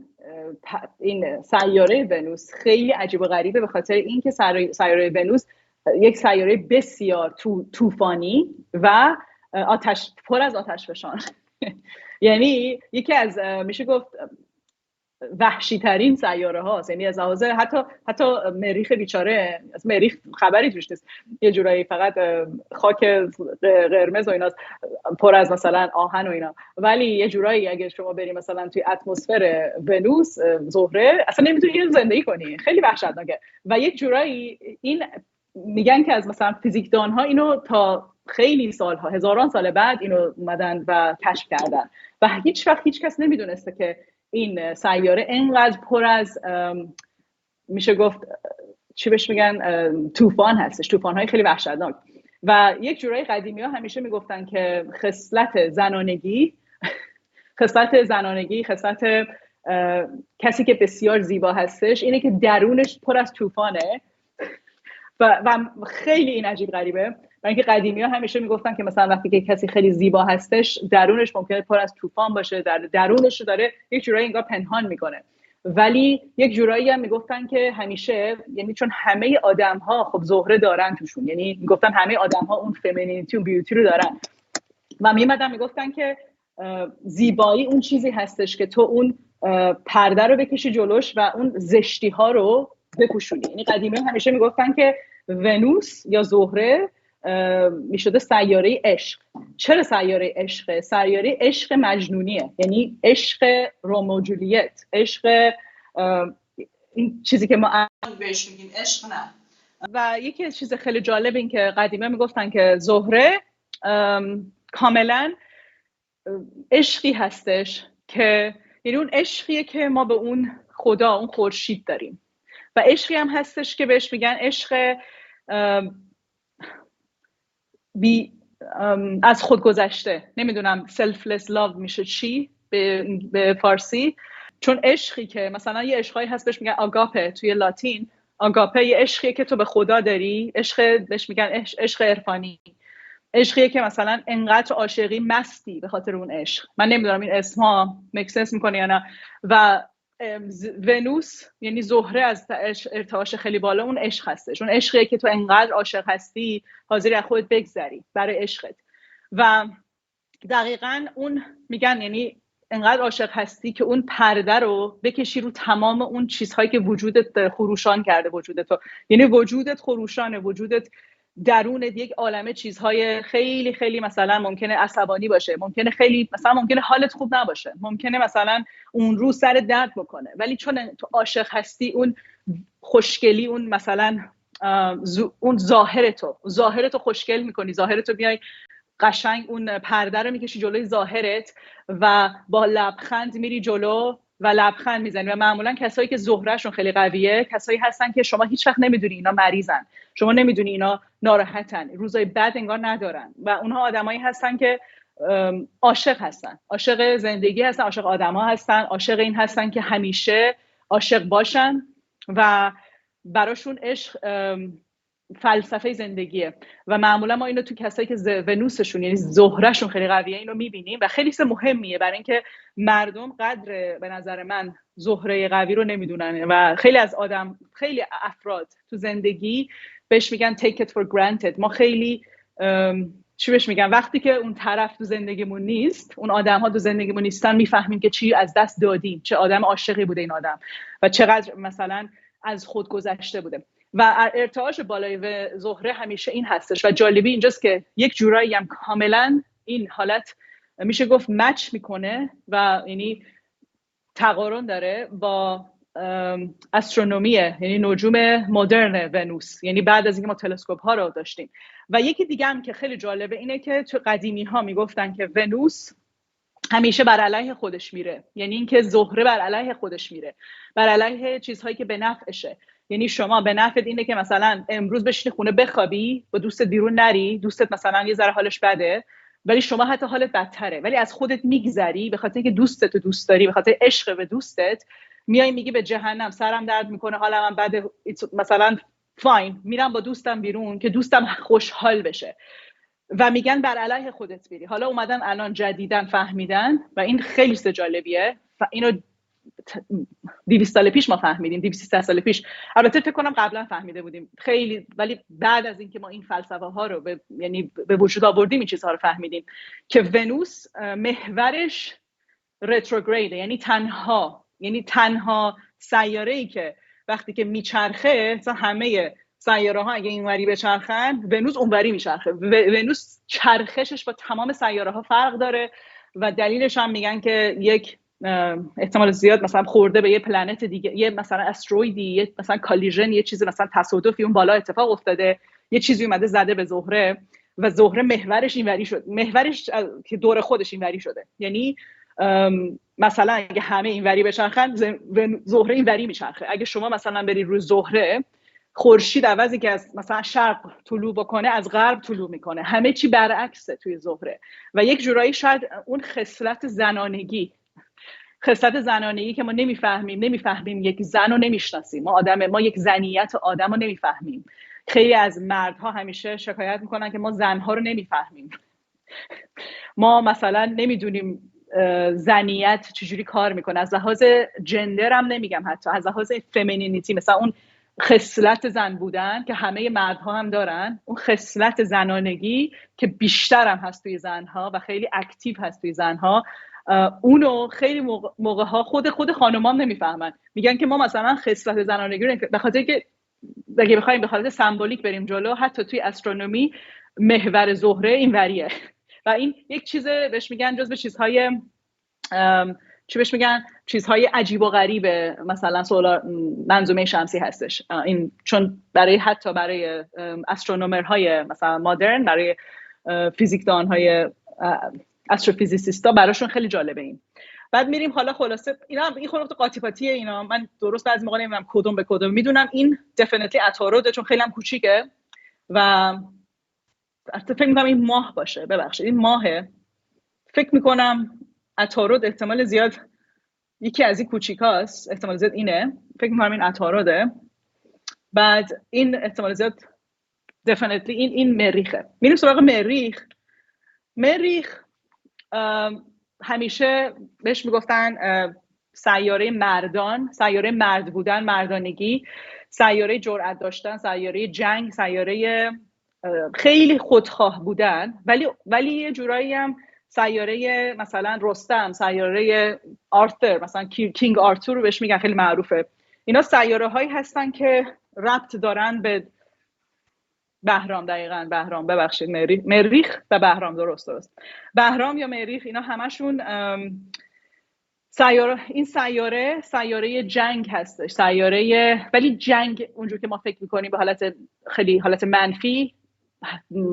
این سیاره ونوس خیلی عجیب و غریبه به خاطر اینکه سیاره ونوس یک سیاره بسیار طوفانی و پر از آتش فشان یعنی یکی از میشه گفت وحشی ترین سیاره هاست. یعنی از لحاظ حتی مریخ بیچاره، از مریخ خبری توش نیست، یه جورایی فقط خاک قرمز و ایناست، پر از مثلا آهن و اینا، ولی یه جورایی اگه شما بریم مثلا توی اتمسفر ونوس زهره اصلا نمیتونی زندگی کنی، خیلی وحشتناکه. و یک جورایی این میگن که از مثلا فیزیکدان ها اینو تا خیلی سالها، هزاران سال بعد اینو اومدن و کشف کردن و هیچ وقت هیچ کس نمیدونسته که این سیاره اینقدر پر از میشه گفت چی بهش میگن طوفان هستش، طوفان‌های خیلی وحشتناک. و یک جورایی قدیمی‌ها همیشه میگفتن که خصلت زنانگی خصلت کسی که بسیار زیبا هستش اینه که درونش پر از طوفانه و خیلی این عجیب غریبه. برای اینکه قدیمی‌ها همیشه میگفتن که مثلا وقتی که کسی خیلی زیبا هستش درونش ممکنه پر از طوفان باشه، درونش رو داره یک جورایی انگار پنهان میکنه. ولی یک جورایی هم میگفتن که همیشه، یعنی چون همه آدم‌ها خب زهره دارن توشون، یعنی میگفتن همه آدم‌ها اون فمینینیتی و بیوتی رو دارن و میمدن میگفتن که زیبایی اون چیزی هستش که تو اون پرده رو بکشی جلوش و اون زشتی ها رو بپوشونی. یعنی قدیمی همیشه میگفتن که ونوس یا زهره میشده سیاره عشق. چرا سیاره عشقه؟ سیاره عشق مجنونیه، یعنی عشق رومئو و جولیت، عشق این چیزی که ما بهش میگیم عشق نه. و یکی چیز خیلی جالب این که قدیمی میگفتن که زهره کاملا عشقی هستش که یعنی اون عشقیه که ما به اون خدا، اون خورشید داریم و عشقی هم هستش که بهش میگن عشق از خود گذشته. نمیدونم selfless love میشه چی به فارسی، چون عشقی که مثلا یه عشقایی هست بهش میگن آگاپه توی لاتین. آگاپه یه عشقیه که تو به خدا داری، عشق بهش میگن عشق عرفانی، عشقیه که مثلا انقدر عاشقی مستی به خاطر اون عشق. من نمیدونم این اسمها مکسنس میکنه یا نه. و ونوس یعنی زهره از ارتعاش خیلی بالا اون عشق هستش، اون عشقیه که تو انقدر عاشق هستی حاضری از خودت بگذری برای عشقت. و دقیقاً اون میگن یعنی انقدر عاشق هستی که اون پرده رو بکشی رو تمام اون چیزهایی که وجودت خروشان کرده وجودت رو. یعنی وجودت خروشانه، وجودت درونت یک عالمه چیزهای خیلی خیلی مثلا ممکنه عصبانی باشه، ممکنه خیلی مثلا ممکنه حالت خوب نباشه، ممکنه مثلا اون روز سر درد بکنه، ولی چون تو عاشق هستی اون خوشگلی، اون مثلا اون ظاهرتو خوشگل میکنی، ظاهرتو بیای قشنگ اون پرده رو میکشی جلوی ظاهرت و با لبخند میری جلو و لبخند میزنی. و معمولا کسایی که زهرهشون خیلی قویه کسایی هستن که شما هیچ وقت نمیدونی اینا مریضن، شما نمیدونی اینا ناراحتن، روزای بد انگار ندارن. و اونها آدمایی هستن که عاشق هستن، عاشق زندگی هستن، عاشق آدما هستن، عاشق این هستن که همیشه عاشق باشن و براشون عشق فلسفه زندگیه. و معمولا ما اینو تو کسایی که ونوسشون یعنی زهرهشون خیلی قویه اینو میبینیم و خیلی چیز مهمیه، برای اینکه مردم قدر به نظر من زهره قوی رو نمیدونن و خیلی افراد تو زندگی بهش میگن take it for granted. ما خیلی چی بهش میگن وقتی که اون طرف تو زندگیمون نیست، اون آدم‌ها تو زندگیمون نیستن، میفهمیم که چی از دست دادیم، چه آدم عاشقی بوده این آدم و چقدر مثلا از خود گذشته بوده. و ارتعاش بالای زهره همیشه این هستش و جالبی اینجاست که یک جورایی هم کاملا این حالت میشه گفت مچ میکنه و یعنی تقارن داره با استرونومیه، یعنی نجوم مدرن ونوس، یعنی بعد از اینکه ما تلسکوپ ها رو داشتیم. و یکی دیگه هم که خیلی جالبه اینه که تو قدیمی ها میگفتن که ونوس همیشه بر علیه خودش میره، یعنی اینکه زهره بر علیه خودش میره، بر علیه چیزهایی که به نفعشه. یعنی شما به نفعت اینه که مثلا امروز بشینی خونه بخوابی، با دوستت بیرون نری، دوستت مثلا یه ذره حالش بده ولی شما حتی حالت بدتره، ولی از خودت میگذری به خاطر اینکه دوستت رو دوست داری، به خاطر عشق به دوستت میای میگی به جهنم سرم درد میکنه، حالم بده، مثلا فاین میرم با دوستم بیرون که دوستم خوشحال بشه. و میگن بر علیه خودت بیری. حالا اومدن الان جدیدن فهمیدن و این خیلی جالبیه، اینو 200 سال پیش ما فهمیدیم، 200 سال پیش البته فکر کنم قبلا فهمیده بودیم خیلی، ولی بعد از اینکه ما این فلسفه ها رو یعنی به وجود آوردیم این چیزها رو فهمیدیم که ونوس محورش رتروگریده، یعنی تنها سیاره‌ای که وقتی که میچرخه، مثلا همه سیاره ها اگه اینوری بچرخن ونوس اونوری میچرخه. ونوس چرخشش با تمام سیاره ها فرق داره و دلیلش هم میگن که یک احتمال زیاد مثلا خورده به یه پلنت دیگه، یه مثلا استرویدی، یه مثلا کالیژن، یه چیزی مثلا تصادفی اون بالا اتفاق افتاده، یه چیزی اومده زده به زهره و زهره محورش اینوری شد، محورش که دور خودش اینوری شده. یعنی مثلا اگه همه اینوری بچرخن زهره اینوری میچرخه. اگه شما مثلا برید روی زهره، خورشید عوضی که از مثلا شرق طلوع بکنه از غرب طلوع میکنه، همه چی برعکسه توی زهره. و یک جورایی شاید اون خصلت زنانگی که ما نمیفهمیم یک زن رو نمیشناسیم، ما یک زنیت آدم رو نمیفهمیم. خیلی از مردها همیشه شکایت میکنن که ما زنها رو نمیفهمیم، ما مثلا نمیدونیم زنیت چجوری کار میکنه، از لحاظ جندر هم نمیگم، حتی از لحاظ فمینینیتی، مثلا اون خصلت زن بودن که همه مردها هم دارن، اون خصلت زنانگی که بیشتر هم هست توی زنها و خیلی اکتیو هست توی زنها، اونو خیلی موقع ها خود خانومام نمیفهمن. میگن که ما مثلا خصلت زنانگی رو به خاطر که اگه بخوایم به خاطر سمبولیک بریم جلو، حتی توی استرونومی محور زهره اینوریه و این یک چیز بهش میگن جزو چیزهای چی بهش میگن چیزهای عجیب و غریبه مثلا سولار منظومه شمسی هستش. این چون حتی برای استرونومرهای مثلا مدرن، برای فیزیکدانهای استروفیزیسیستا براشون خیلی جالبه این. بعد میریم حالا خلاصه این خلاصه قاطی پاتیه اینا، من درست بعضی موقع نمیدونم کدوم به کدوم، میدونم این دفینیتلی عطاروده چون خیلی هم کوچیکه و فکر میکنم این ماه باشه، ببخشید این ماهه، فکر میکنم عطارد احتمال زیاد یکی از این کوچیکاست، احتمال زیاد اینه، فکر میکنم این عطارده. بعد این احتمال زیاد دفینیتلی این مریخه. میریم سراغ مریخ همیشه بهش میگفتن سیاره مردان، سیاره مرد بودن، مردانگی، سیاره جرأت داشتن، سیاره جنگ، سیاره خیلی خودخواه بودن، ولی یه جورایی هم سیاره مثلا رستم، سیاره آرثر، مثلا کینگ آرتور رو بهش میگن، خیلی معروفه. اینا سیاره هایی هستن که ربط دارن به بهرام. دقیقاً بهرام، ببخشید مریخ و بهرام، درست بهرام یا مریخ، اینا همشون این سیاره جنگ هستش، ولی جنگ اونجور که ما فکر میکنیم به حالت منفی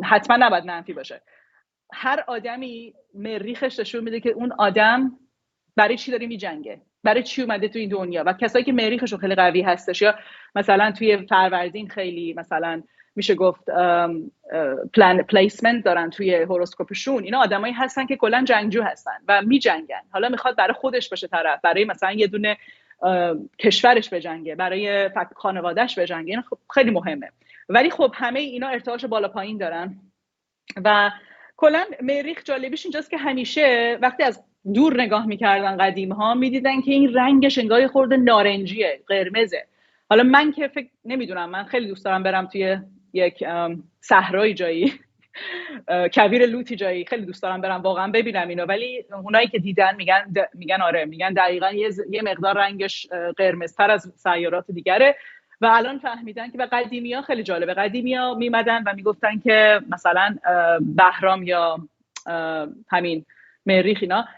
حتما نباید منفی باشه. هر آدمی مریخش نشون میده که اون آدم برای چی داره میجنگه، برای چی اومده تو این دنیا. و کسایی که مریخشون خیلی قوی هستش یا مثلا توی فروردین خیلی مثلا میشه گفت پلیسمنت دارن توی هوروسکوپشون، اینا آدمایی هستن که کلا جنگجو هستن و میجنگن. حالا میخواد برای خودش باشه طرف، برای مثلا یه دونه کشورش بجنگه، برای خانوادهش بجنگه، این خیلی مهمه. ولی خب همه اینا ارتعاش بالا پایین دارن و کلا مریخ جالبیش اینجاست که همیشه وقتی از دور نگاه میکردن قدیم ها میدیدن که این رنگش انگار خورده نارنجیه، قرمزه. حالا من که فکر نمیدونم، من خیلی دوست دارم برم توی یک صحرای جایی کویر لوتی جایی، خیلی دوست دارم برم واقعا ببینم اینو، ولی اونایی که دیدن میگن آره، میگن دقیقاً یه مقدار رنگش قرمزتر از سیارات دیگره. و الان فهمیدن که به قدیمی‌ها خیلی جالبه، قدیمی‌ها میمدن و میگفتن که مثلا بهرام یا همین مریخ اینا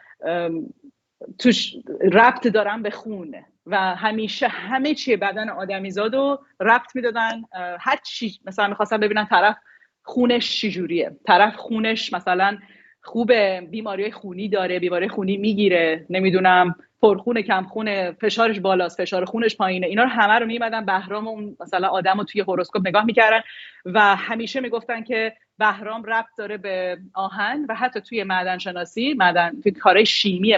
توش ربط دارن به خون و همیشه همه چی بدن آدمیزادو ربط میدادن. هر چی مثلا میخواستن ببینن طرف خونش چجوریه، طرف خونش مثلا خوبه، بیماری خونی داره، بیماری خونی میگیره، نمیدونم پرخونه، کم خونه، فشارش بالاست، فشار خونش پایینه، اینا رو همه رو میمدن بهرام اون مثلا آدمو توی هوروسکوپ نگاه میکردن و همیشه میگفتن که بهرام ربط داره به آهن. و حتی توی معدن شناسی، توی کارهای شیمی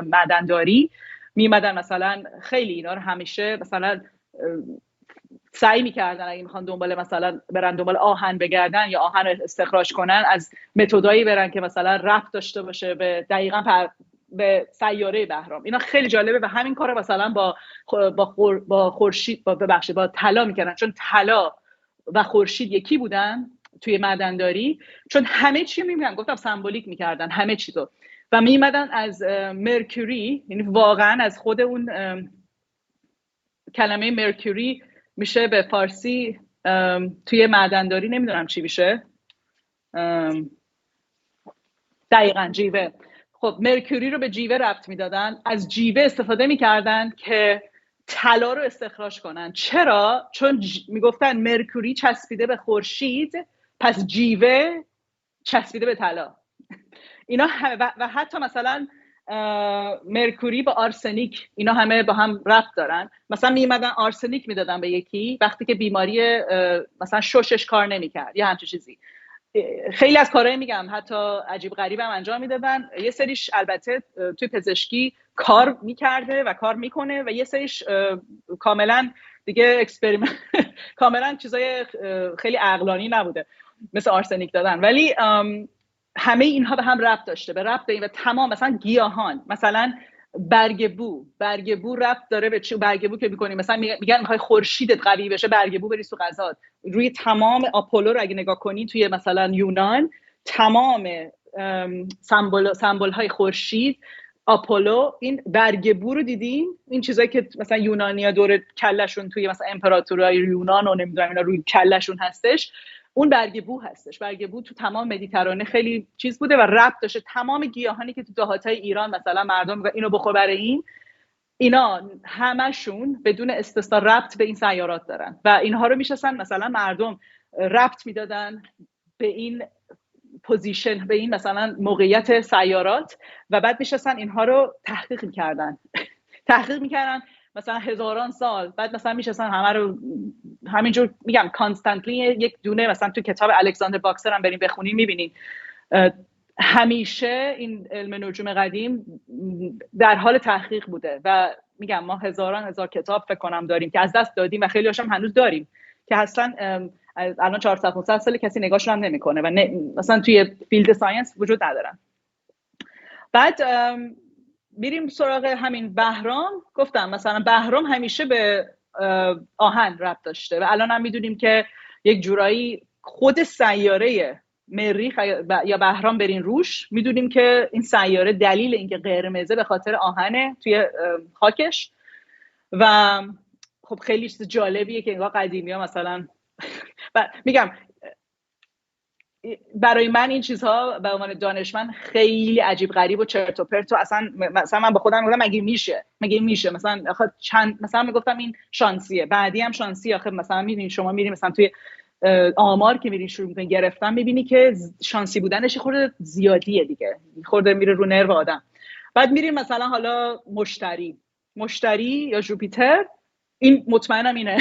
معدنداری میمدن مثلا خیلی اینا رو همیشه مثلا سعی میکردن اگه میخوان مثلا برن دنبال آهن بگردن یا آهن رو استخراج کنن، از متدایی برن که مثلا ربط داشته باشه به دقیقاً به سیاره بهرام. اینا خیلی جالبه و همین کارو مثلا با خورشید با طلا میکردن، چون طلا و خورشید یکی بودن توی معدنداری، چون همه چی میگن گفتم سمبولیک میکردن همه چی تو و میمدن از مرکوری، یعنی واقعا از خود اون کلمه مرکوری میشه به فارسی توی معدنداری نمیدونم چی میشه دقیقاً، جیوه. خب مرکوری رو به جیوه ربط میدادن، از جیوه استفاده میکردن که طلا رو استخراج کنن. چرا؟ چون میگفتن مرکوری چسبیده به خورشید پس جیوه چسبیده به طلا. اینا و حتی مثلا مرکوری با آرسنیک، اینا همه با هم ربط دارن. مثلا میمدن آرسنیک میدادن به یکی وقتی که بیماری مثلا ششش کار نمیکرد یا همچین چیزی. خیلی از کارهای میگم حتی عجیب غریب هم انجام میدادن. یه سریش البته توی پزشکی کار میکرده و کار میکنه و یه سریش کاملا دیگه اکسپریمنت کاملا چیزای خیلی عقلانی نبوده مثل آرسنیک دادن. ولی همه اینها به هم ربط داشته، به ربط این و تمام. مثلا گیاهان، مثلا برگ بو ربط داره به چی؟ برگ بو که می‌کنیم مثلا میگن میخوای خورشیدت قوی بشه برگ بو بریز تو غذات. روی تمام آپولو رو اگه نگاه کنی توی مثلا یونان، تمام سمبل های خورشید، آپولو، این برگ بو رو دیدین؟ این چیزایی که مثلا یونانیا دور کلشون توی مثلا امپراتورای یونان و نمیدونم اینا روی کلشون هستش، اون برگ بو هستش. برگ بو تو تمام مدیترانه خیلی چیز بوده و ربط داشته. تمام گیاهانی که تو دهاتای ایران مثلا مردم اینو بخور برای اینا همشون بدون استثنا ربط به این سیارات دارن و اینها رو میشناسن. مثلا مردم ربط میدادن به این پوزیشن، به این مثلا موقعیت سیارات و بعد میشناسن اینها رو تحقیق میکردن مثلا هزاران سال. بعد مثلا میشستن همه رو همینجور میگم کانستانتلی یک دونه. مثلا تو کتاب الکساندر باکسر هم بریم بخونیم میبینین همیشه این علم نجوم قدیم در حال تحقیق بوده و میگم ما هزار کتاب فکر کنم داریم که از دست دادیم و خیلی هاشم هنوز داریم که اصلا الان 400 سال کسی نگاهشون هم نمیکنه و مثلا توی فیلد ساینس وجود ندارن. بعد میریم سراغ همین بهرام. گفتم مثلا بهرام همیشه به آهن ربط داشته و الان هم میدونیم که یک جورایی خود سیاره مریخ یا بهرام برین روش، میدونیم که این سیاره دلیل اینکه قرمزه به خاطر آهنه توی خاکش. و خب خیلی چیز جالبیه که انگار قدیمی ها مثلا میگم برای من این چیزها به عنوان دانشمند خیلی عجیب غریب و چرت و پرت و اصلا مثلا من به خودم میگم مگه میشه مثلا مثلا میگفتم این شانسیه، بعدی هم شانسیه. آخه مثلا میبینید شما میریم مثلا توی آمار که میرین شروع میکنین گرفتن، میبینی که شانسی بودنش خورده زیادیه دیگه، خورده میره رو نرو آدم. بعد میریم مثلا حالا مشتری یا جوپیتر، این مطمئنم اینه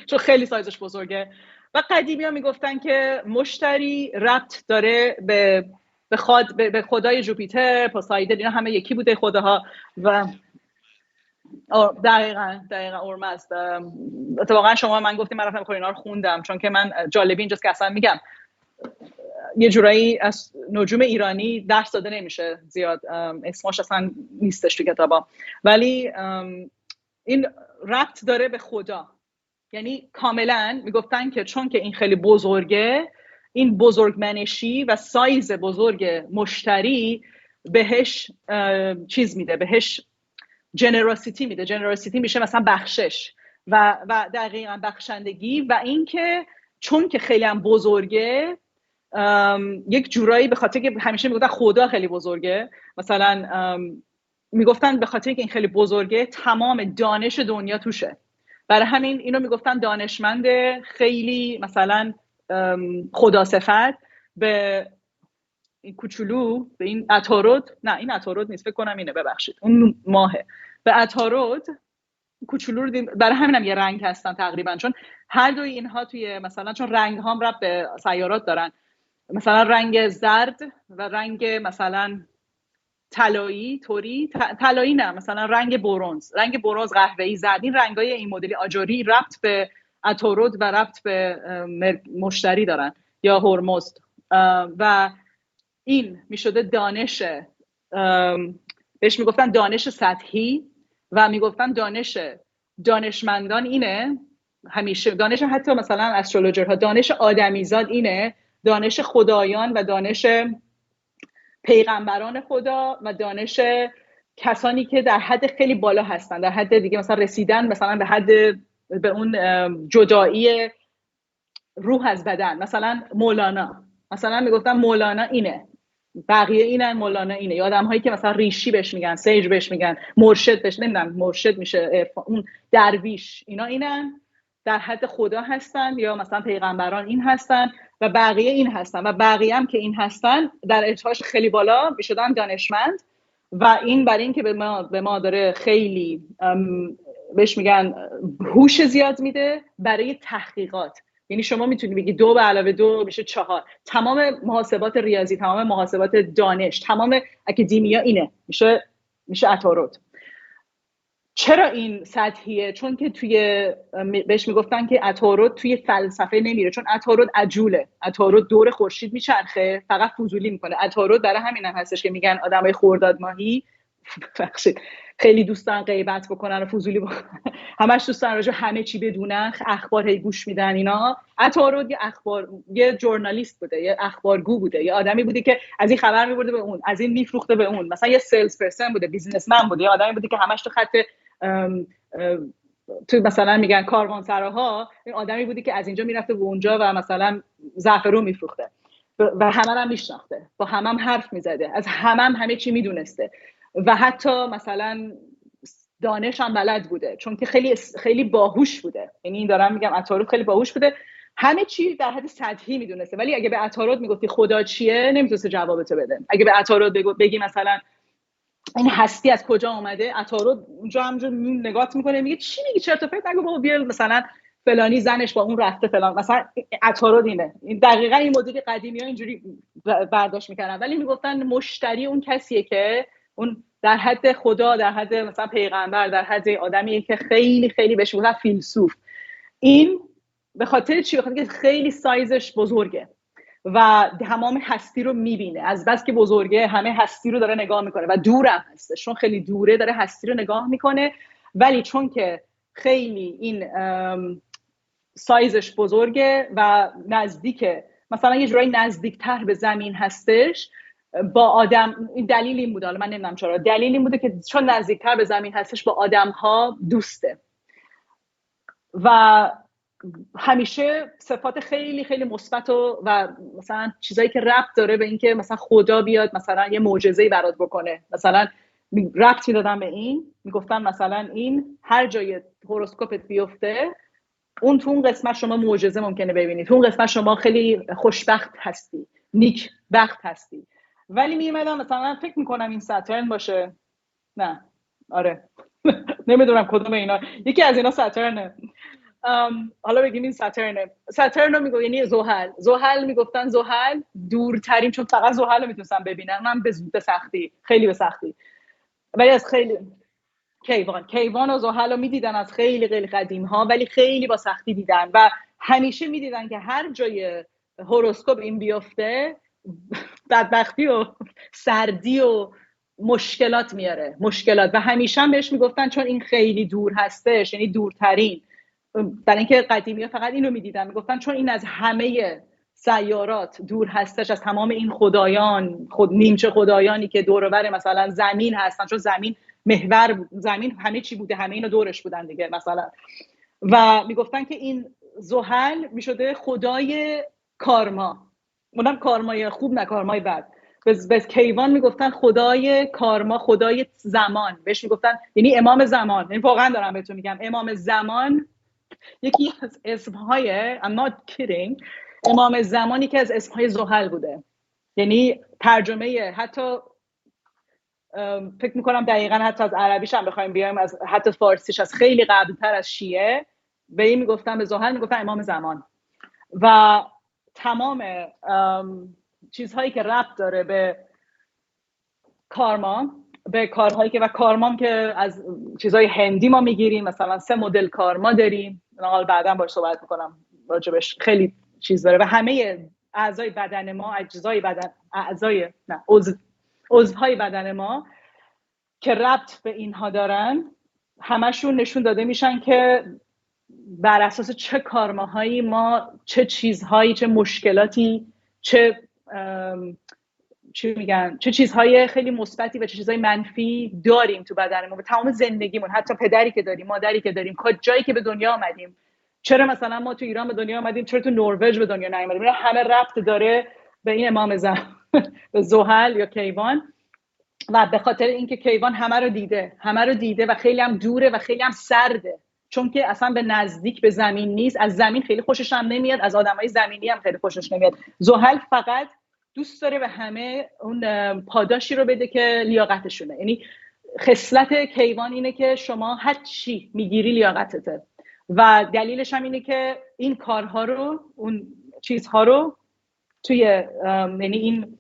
چون خیلی سایزش بزرگه و قدیمی ها میگفتن که مشتری ربط داره به خدای جوپیتر، پوسایدن، اینا همه یکی بوده خداها و دقیقاً اورمزد. اتفاقا شما من گفتیم من رفتم اینا رو خوندم چون که من جالبی اینجاست که اصلا میگم یه جورایی از نجوم ایرانی درس داده نمیشه زیاد، اسمش اصلا نیستش تو کتابا، ولی این ربط داره به خدا. یعنی کاملا میگفتن که چون که این خیلی بزرگه، این بزرگمنشی و سایز بزرگ مشتری بهش چیز میده، بهش جنراسیتی میده. جنراسیتی میشه مثلا بخشش و دقیقاً بخشندگی. و اینکه چون که خیلی هم بزرگه، یک جورایی به خاطر که همیشه میگفتن خدا خیلی بزرگه، مثلا میگفتن به خاطر که این خیلی بزرگه تمام دانش دنیا توشه، برای همین اینو میگفتن دانشمند خیلی مثلا خداصفت به این کوچولو، به این عطارد، نه این عطارد نیست فکر کنم اینه، ببخشید اون ماهه، به عطارد کوچولو رو دیم. برای همینم یه رنگ هستن تقریبا، چون هر دوی اینها توی مثلا چون رنگ هم ربط به سیارات دارن، مثلا رنگ زرد و رنگ مثلا طلایی، طلایی نه مثلا رنگ برنز قهوه‌ای، زرد، این رنگای این مدلی آجوری ربط به عطارد و ربط به مشتری دارن یا هرمزد و این میشده دانش، بهش میگفتن دانش سطحی و میگفتن دانشمندان اینه همیشه، دانش حتی مثلا استرولوژرها، دانش آدمیزاد اینه، دانش خدایان و دانش پیغمبران خدا و دانش کسانی که در حد خیلی بالا هستن، در حد دیگه مثلا رسیدن مثلا به اون جدایی روح از بدن. مثلا مولانا، مثلا میگفتن مولانا اینه، بقیه اینن، مولانا اینه. یا آدم هایی که مثلا ریشی بهش میگن، سیج بهش میگن، مرشد بهش نمیدونم مرشد میشه اون درویش، اینا اینن در حد خدا هستن یا مثلا پیغمبران این هستن و بقیه این هستن و بقیه هم که این هستن در ارتفاعش خیلی بالا میشدن دانشمند و این برای این که به ما داره خیلی بهش میگن هوش زیاد میده برای تحقیقات. یعنی شما میتونی بگی 2 به علاوه 2 میشه 4. تمام محاسبات ریاضی، تمام محاسبات دانش، تمام اکادمیا اینه، میشه عطارد. چرا این سطحیه؟ چون که بهش میگفتن که عطارد توی فلسفه نمیره، چون عطارد عجوله، عطارد دور خورشید میچرخه، فقط فضولی میکنه. عطارد برای همین هم هستش که میگن آدمای خرداد ماهی بخشید خیلی دوستان غیبت بکنن و فضولی بکنن، همش دوستان راجع همه چی بدونن، اخبار هی گوش میدن اینا. عطارد یه ژورنالیست بوده، یه اخبارگو بوده، یه آدمی بوده که از این خبر میبرده به اون، از این میفروخته به اون، مثلا یه سیلز پرسن بوده، بیزینسمن بوده، یه آدمی بوده که همش تو خط تو مثلا میگن کاروانسراها، این آدمی بودی که از اینجا میرفته به اونجا و مثلا زعفرون میفروخته و همه هم میشناخته، با همه حرف میزده، از همه چی میدونسته و حتی مثلا دانش هم بلد بوده، چون که خیلی خیلی باهوش بوده. یعنی دارم میگم عطارد خیلی باهوش بوده، همه چی در حد سطحی میدونسته. ولی اگه به عطارد میگفتی خدا چیه، نمیتونسته جوابتو بده. اگه به عطارد بگی مثلا این هستی از کجا اومده، عطارد اونجا همونجا نگات میکنه، میگه چی میگی، چرت و پرت نگو بابا، بیا مثلا فلانی زنش با اون رفته فلان. مثلا عطارد اینه، دقیقاً این مدل قدیمی‌ها اینجوری برداشت میکردن. ولی میگفتن مشتری اون کسیه که اون در حد خدا، در حد مثلا پیغمبر، در حد آدمیه که خیلی خیلی بهش میگن فیلسوف. این به خاطر چی؟ به خاطر که خیلی سایزش بزرگه و تمام هستی رو میبینه، از بس که بزرگه همه هستی رو داره نگاه میکنه و دورم هسته، چون خیلی دوره داره هستی رو نگاه میکنه. ولی چون که خیلی این سایزش بزرگه و نزدیکه، مثلا یه جورایی نزدیکتر به زمین هستش با آدم، این دلیل این بوده، حالا من نمیدونم چرا، دلیل این بوده که چون نزدیکتر به زمین هستش با آدم ها دوسته و همیشه صفات خیلی خیلی مثبت و مثلا چیزایی که ربط داره به اینکه مثلا خدا بیاد مثلا یه معجزه‌ای برات بکنه. مثلا ربط میدادن به این، میگفتن مثلا این هر جای هوروسکوپت بیفته، اون تو اون قسمت شما معجزه ممکنه ببینید، تو اون قسمت شما خیلی خوشبخت هستی، نیک بخت هستی. ولی میمدم مثلا فکر میکنم این ساترن باشه، نه آره نمیدونم کدوم اینا، یکی از اینا ساترنه. حالا بگیم این ساترن رو میگو، یعنی زحل میگفتن زحل دورترین، چون فقط زحل رو میتونستم ببینم من به سختی، خیلی به سختی. ولی از خیلی کیوان و زحل رو میدیدن از خیلی خیلی قدیم ها، ولی خیلی با سختی دیدن و همیشه میدیدن که هر جای هوروسکوپ این بیفته بدبختی و سردی و مشکلات میاره، مشکلات. و همیشه هم بهش میگفتن چون این خیلی دور هستش، یعنی دورترین، برای اینکه قدیمی‌ها فقط اینو میدیدن، میگفتن چون این از همه سیارات دور هستش، از تمام این خدایان، نیمچه خدایانی که دور و بر مثلا زمین هستن، چون زمین محور بود، زمین همه چی بوده، همه اینا دورش بودن دیگه مثلا. و میگفتن که این زحل میشده خدای کارما، اونم کارمای خوب نه کارمای بد. به کیوان میگفتن خدای کارما، خدای زمان بهش میگفتن، یعنی امام زمان. یعنی واقعا دارم بهتون میگم امام زمان یکی از اسمهای I'm not kidding، امام زمانی که از اسمهای زحل بوده. یعنی ترجمه حتی فکر میکنم دقیقاً حتی از عربیش هم بخوایم بیایم، از حتی فارسیش از خیلی قبلتر از شیعه به این میگفتن، به زحل میگفتن امام زمان. و تمام چیزهایی که ربط داره به کارما، به کارهایی که و کارمام که از چیزهای هندی ما میگیریم، مثلا 3 مدل کارما داریم، حالا بعداً باهاش صحبت میکنم راجبش، خیلی چیز داره و همه اعضای بدن ما، اجزای بدن، عضوهای بدن ما که ربط به اینها دارن، همشون نشون داده میشن که بر اساس چه کارماهایی ما چه چیزهایی، چه مشکلاتی، چه چیزهای خیلی مثبتی و چه چیزهای منفی داریم تو بدنمون، به تمام زندگیمون، حتی پدری که داریم، مادری که داریم، جایی که به دنیا آمدیم، چرا مثلا ما تو ایران به دنیا آمدیم، چرا تو نروژ به دنیا نیومدیم، اینا همه ربط داره به این امام به زحل یا کیوان. و به خاطر اینکه کیوان همه رو دیده و خیلی هم دوره و خیلی هم سرده، چون که اصلا به نزدیک به زمین نیست، از زمین خیلی خوشش هم نمیاد، از آدمای زمینی هم خیلی خوشش نمیاد. زحل فقط دوست داره به همه اون پاداشی رو بده که لیاقتشونه. یعنی خصلت کیوان اینه که شما هر چی میگیری لیاقتته، و دلیلش هم اینه که این کارها رو، اون چیزها رو توی یعنی این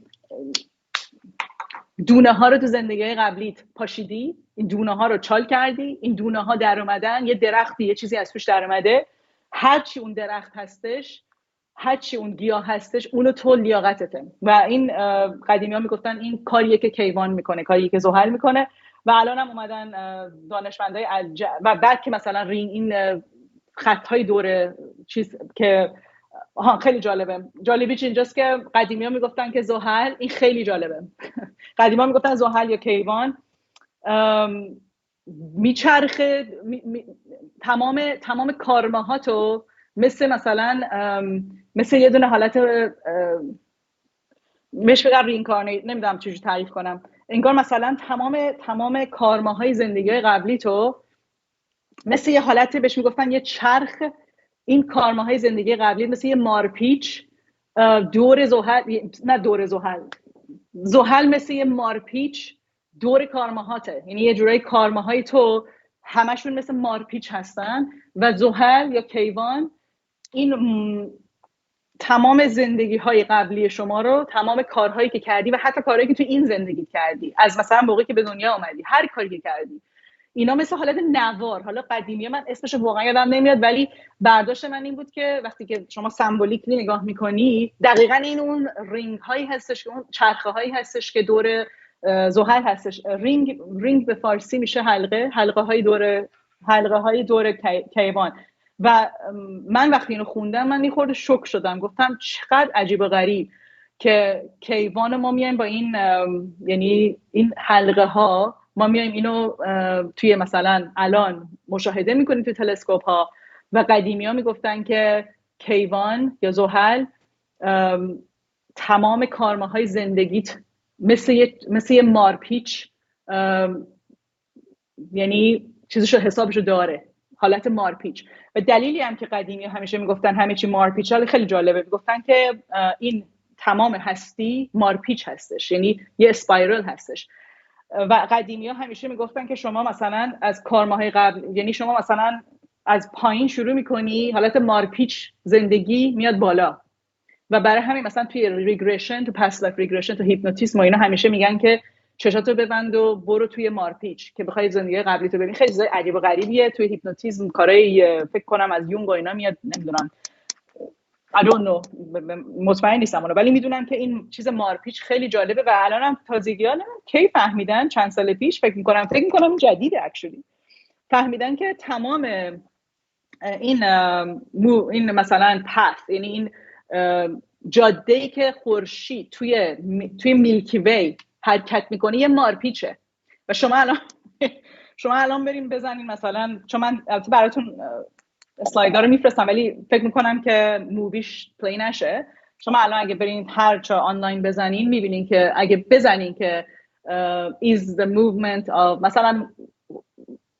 دونه ها رو تو زندگی قبلیت پاشیدی، این دونه ها رو چال کردی، این دونه ها در اومدن، یه درختی یه چیزی از توش در اومده، هر چی اون درخت هستش، هر چی اون گیاه هستش، اونو تو لیاقتته. و این قدیمی ها میگفتن این کاریه که کیوان میکنه، کاریه که زحل میکنه. و الان هم اومدن دانشمندای و بعد که مثلا این خطهای دور چیز که خیلی جالبیش اینجاست که قدیمی ها میگفتن که زحل، این خیلی جالبه قدیمی ها میگفتن زحل یا کیوان میچرخه تمام کارماهاتو مثلا مثل یه دونه حالت مش بگم رینکارنیت، نمیدونم چجوری تعریف کنم، انگار مثلا تمام کارماهای زندگی قبلی تو مثل یه حالت بهش میگفتن یه چرخ، این کارماهای زندگی قبلی مثل یه مارپیچ دور زحل، نه دور زحل مثل یه مارپیچ دور کارماهاته. یعنی یه جورایی کارماهای تو همشون مثل مارپیچ هستن و زحل یا کیوان این تمام زندگی های قبلی شما رو، تمام کارهایی که کردی و حتی کارهایی که تو این زندگی کردی، از مثلا موقعی که به دنیا آمدی، هر کاری که کردی، اینا مثل حالت نوار. حالا قدیمی من اسمش واقعا یادم نمیاد، ولی برداشت من این بود که وقتی که شما سمبولیکلی نگاه میکنی، دقیقاً این اون رینگ هایی هستش که اون چرخه هایی هستش که دور زحل هستش. رینگ به فارسی میشه حلقه های دور کیوان. و من وقتی اینو خوندم من یه خورده شوک شدم، گفتم چقدر عجیب و غریب که کیوان ما میایم با این یعنی این حلقه ها، ما میایم اینو توی مثلا الان مشاهده میکنیم توی تلسکوپ ها، و قدیمی ها میگفتن که کیوان یا زحل تمام کارماهای زندگیت مثل یه مارپیچ، یعنی چیزشو حسابشو داره، حالت مارپیچ. و دلیلی هم که قدیمی همیشه میگفتن همه چی مارپیچ، خیلی جالبه، میگفتن که این تمام هستی مارپیچ هستش، یعنی یه اسپایرل هستش. و قدیمی ها همیشه میگفتن که شما مثلا از کارماهای قبل، یعنی شما مثلا از پایین شروع میکنی، حالت مارپیچ زندگی میاد بالا، و برای همین مثلا توی ریگرشن، تو پست لایف ریگرشن، تو هیپنوتیزم و اینا همیشه میگن که چشاتو ببند و برو توی مارپیچ که بخوای زندگی قبلی تو ببینی. خیلی چیزای عجیب و غریبیه توی هیپنوتیزم، کارای فکر کنم از یونگ و اینا میاد، نمیدونم I don't know، مطمئن نیستم اونو، ولی میدونم که این چیز مارپیچ خیلی جالبه. و الانم تازگی‌ها کی فهمیدن، چند سال پیش فکر میکنم جدیده اکچولی، فهمیدن که تمام این مثلا پث، یعنی این جاده‌ای که خورشید توی میلکی وی حرکت میکنه یه مارپیچه. و شما الان بریم بزنین مثلا، چون من البته براتون اسلایدها رو میفرستم ولی فکر میکنم که موویش پلی نشه، شما الان اگه برین هر جا آنلاین بزنین میبینین که اگه بزنین که is the movement of مثلا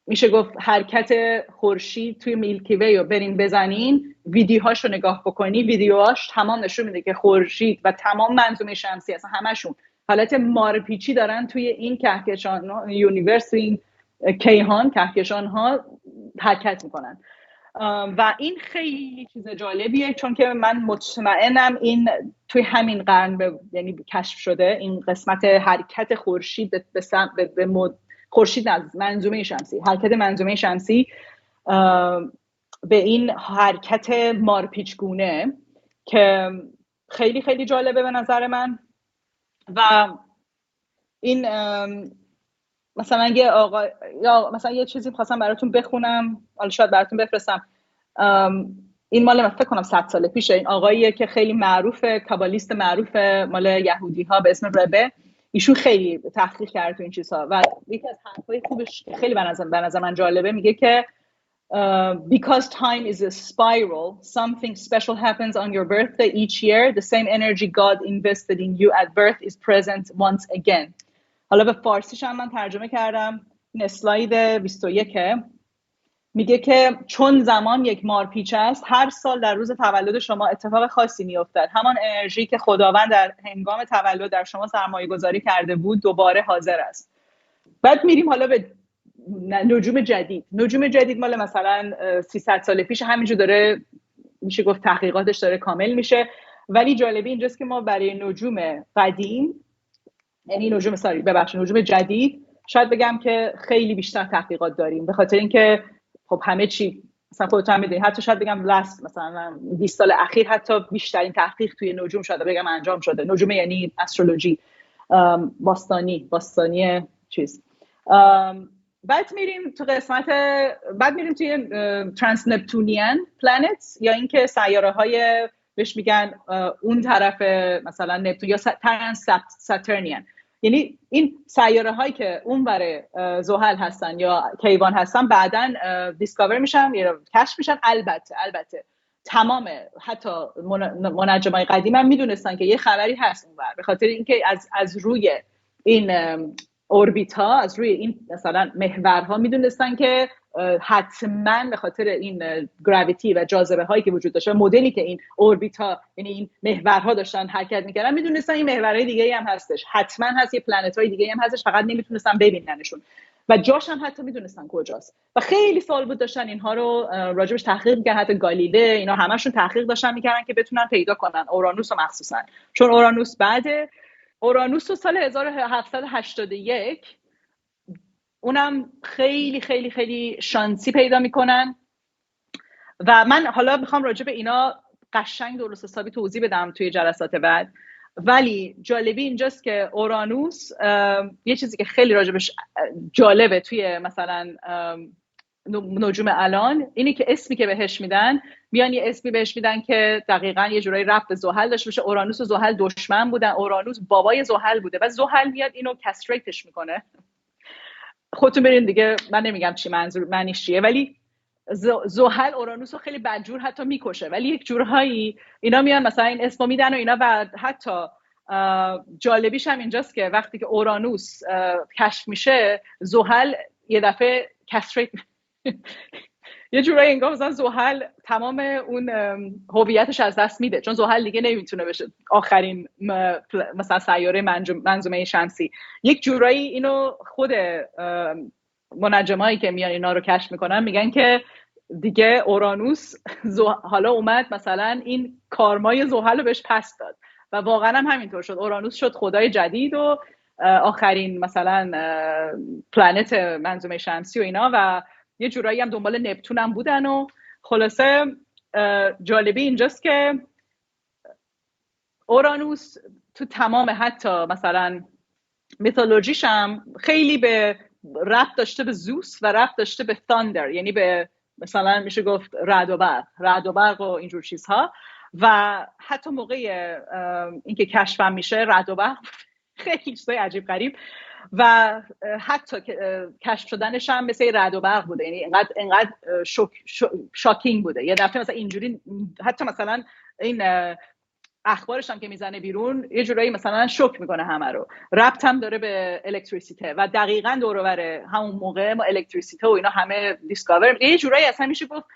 میشه گفت حرکت خورشید توی میلکی وی رو برین بزنین، ویدیوهاش رو نگاه بکنی، ویدیوهاش تمام نشون میده که خورشید و تمام منظومه شمسی اصلا همشون حالت مارپیچی دارن توی این کهکشان یونیورس، این کهکشان ها حرکت میکنن. و این خیلی چیز جالبیه، چون که من مطمئنم این توی همین قرن یعنی کشف شده، این قسمت حرکت خورشید به خورشید از منظومه شمسی، حرکت منظومه شمسی به این حرکت مارپیچ گونه که خیلی خیلی جالبه به نظر من. و این مثلا یا مثلا یه چیزی خواستم براتون بخونم، حالا شاید براتون بفرستم. این مال من فکر کنم 100 سال پیشه. این آقاییه که خیلی معروفه، کابالیست معروف مال یهودی ها به اسم ربه، ایشون خیلی تحقیق کرده تو این چیزها و یکی از حرفای خوبش خیلی به نظر من جالبه، میگه که because time is a spiral, something special happens on your birthday each year. The same energy God invested in you at birth is present once again. حالا به فارسیش هم من ترجمه کردم، این اسلاید 21 میگه که چون زمان یک مارپیچ است، هر سال در روز تولد شما اتفاق خاصی میافتد. همان انرژی که خداوند در هنگام تولد در شما سرمایه گذاری کرده بود دوباره حاضر است. بعد میریم حالا به نجوم جدید. نجوم جدید مال مثلا 300 سال پیش همینجور داره میشه گفت تحقیقاتش داره کامل میشه. ولی جالبی اینجاست که ما برای نجوم قدیم، یعنی نجوم جدید، شاید بگم که خیلی بیشتر تحقیقات داریم، به خاطر اینکه خب همه چی مثلا خودت هم میدونی، حتی شاید بگم مثلا 20 سال اخیر حتی بیشترین تحقیق توی نجوم شده بگم انجام شده. نجوم یعنی استرولوژی، باستانی چیز. بعد میریم توی ترانس نپتونیان پلنتس، یا اینکه سیاره های بهش میگن اون طرف مثلا نپتون، یا ترانس ساترنیان. یعنی این سیاره هایی که اون برای زحل هستن یا کیوان هستن بعداً دیسکاور میشن یا کشف میشن. البته تمام حتی منجمای قدیم هم میدونستن که یه خبری هست اون بر، به خاطر اینکه از روی این اوربیت ها، از روی این مثلا محورها میدونستن که حتما به خاطر این گراویتی و جاذبه هایی که وجود داشته، مدلی که این اوربیت ها یعنی این محورها داشتن حرکت میکردن، میدونستن این محورهای دیگه هم هستش، حتما هست یه پلنت های دیگه هم هستش، فقط نمیتونستن ببیننشون و جاش هم حتی میدونستن کجاست. و خیلی سال بود داشتن اینها رو راجبش تحقیق میکردن. حتی گالیله اینا همشون تحقیق داشتن میکردن که بتونن پیدا کنن اورانوس رو، مخصوصا چون اورانوس رو سال 1781 اونم خیلی خیلی خیلی شانسی پیدا میکنن. و من حالا میخوام راجع به اینا قشنگ درست حسابی توضیح بدم توی جلسات بعد. ولی جالبی اینجاست که اورانوس یه چیزی که خیلی راجبش جالبه توی مثلا نجوم الان اینی که اسمی که بهش میدن، میان یه اسمی بهش میدن که دقیقاً یه جورایی ربط به زحل داشته باشه. اورانوس و زحل دشمن بودن، اورانوس بابای زحل بوده و زحل میاد اینو کستریتش میکنه. خودتون برین دیگه، من نمیگم چی معنیش چیه، ولی زحل اورانوس رو خیلی بدجور حتی میکشه. ولی یک جورهایی اینا میان مثلا این اسمو میدن و اینا. و حتی جالبیش هم اینجاست که وقتی که اورانوس کشف میشه، زحل یه دفعه کستریت یه جورایی انگار مثلا زحل تمام اون هویتش از دست میده، چون زحل دیگه نمیتونه بشه آخرین مثلا سیاره منظومه شمسی. یک جورایی اینو خود منجمایی که میان اینا رو کشف میکنن میگن که دیگه اورانوس حالا اومد مثلا این کارمای زحل رو بهش پس داد و واقعا هم همینطور شد. اورانوس شد خدای جدید و آخرین مثلا پلنت منظومه شمسی و اینا، و یه جورایی هم دنبال نپتون هم بودن. و خلاصه جالبی اینجاست که اورانوس تو تمام حتی مثلا میتولوژیش هم خیلی به ربط داشته به زوس و ربط داشته به تاندر، یعنی به مثلا میشه گفت رعد و برق و اینجور چیزها. و حتی موقع اینکه کشفم میشه رعد و برق خیلی چیزای عجیب غریب، و حتی کشف شدنش هم مثل رعد و برق بوده، یعنی اینقدر شاکینگ بوده. یه دفعه مثلا اینجوری حتی مثلا این اخبارش هم که میزنه بیرون یه جورایی مثلا شوک میکنه همه رو. ربط هم داره به الکتریسیته و دقیقاً دور و بر همون موقع ما الکتریسیته و اینا همه دیسکاور. یه جورایی اصلا میشه گفت